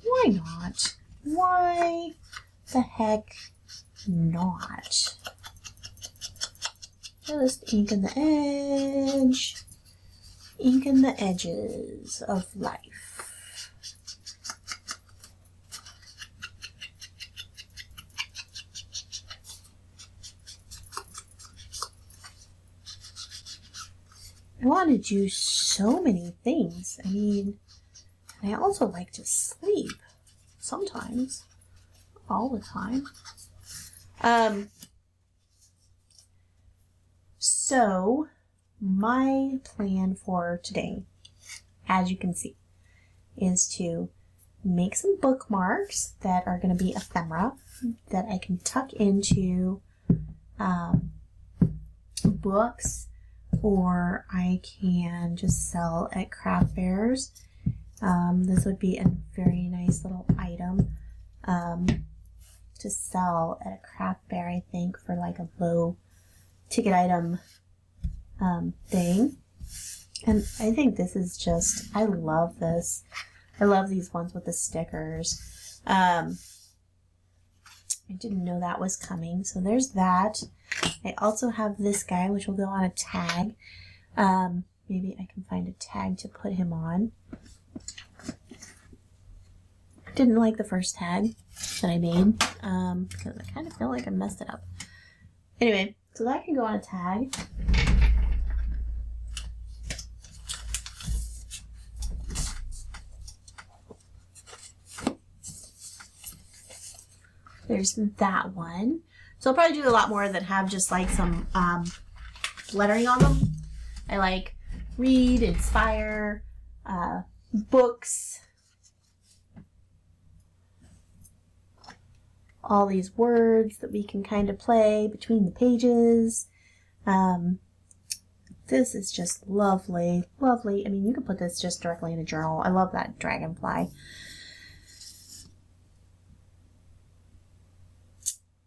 Why not? Why the heck not? Just ink in the edge. Ink in the edges of life. I want to do so many things. I mean, and I also like to sleep sometimes, all the time. So my plan for today, as you can see, is to make some bookmarks that are going to be ephemera that I can tuck into books, or I can just sell at craft fairs. This would be a very nice little item to sell at a craft fair, I think, for like a low ticket item thing. And I think this is just, I love this. I love these ones with the stickers. I didn't know that was coming, so there's that. I also have this guy, which will go on a tag. Maybe I can find a tag to put him on. Didn't like the first tag that I made, because I kind of feel like I messed it up. Anyway, so that can go on a tag. There's that one. So I'll probably do a lot more that have just like some lettering on them. I like read, inspire, books, all these words that we can kind of play between the pages. This is just lovely, lovely. I mean, you can put this just directly in a journal. I love that dragonfly.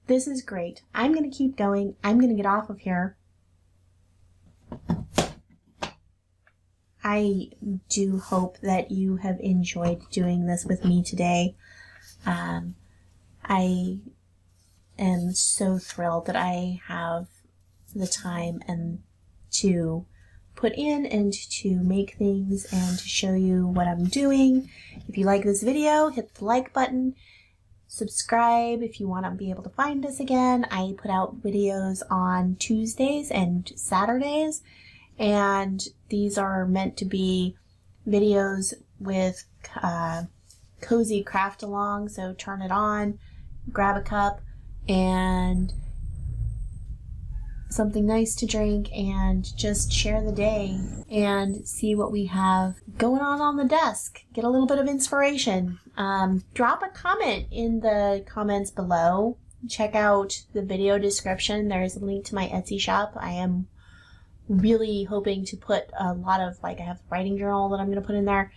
This is great. I'm going to keep going. I'm going to get off of here. I do hope that you have enjoyed doing this with me today. I am so thrilled that I have the time and to put in and to make things and to show you what I'm doing. If you like this video, hit the like button. Subscribe if you want to be able to find us again. I put out videos on Tuesdays and Saturdays, and these are meant to be videos with cozy craft along. So turn it on, grab a cup and something nice to drink, and just share the day and see what we have going on the desk. Get a little bit of inspiration. Drop a comment in the comments below. Check out the video description. There's a link to my Etsy shop. I am really hoping to put a lot of, I have a writing journal that I'm going to put in there.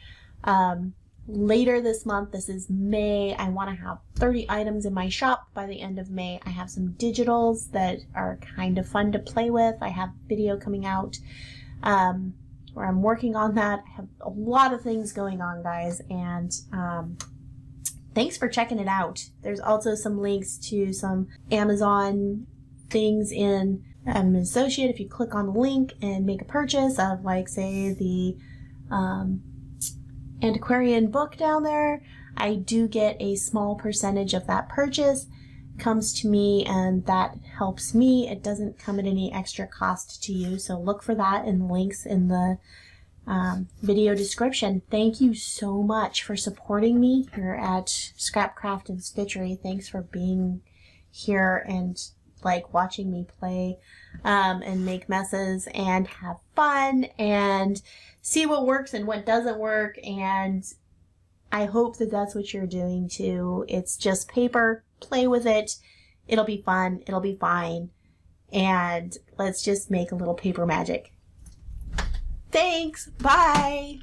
Later this month, this is May, I want to have 30 items in my shop by the end of May. I have some digitals that are kind of fun to play with. I have video coming out where I'm working on that. I have a lot of things going on, guys, and thanks for checking it out. There's also some links to some Amazon things in an associate. If you click on the link and make a purchase of, say, the antiquarian book down there, I do get a small percentage of that purchase comes to me, and that helps me. It doesn't come at any extra cost to you, so look for that in the links in the video description. Thank you so much for supporting me here at Scrap Craft and Stitchery. Thanks for being here and watching me play and make messes and have fun and see what works and what doesn't work, and I hope that that's what you're doing too. It's just paper. Play with it. It'll be fun. It'll be fine. And let's just make a little paper magic. Thanks. Bye.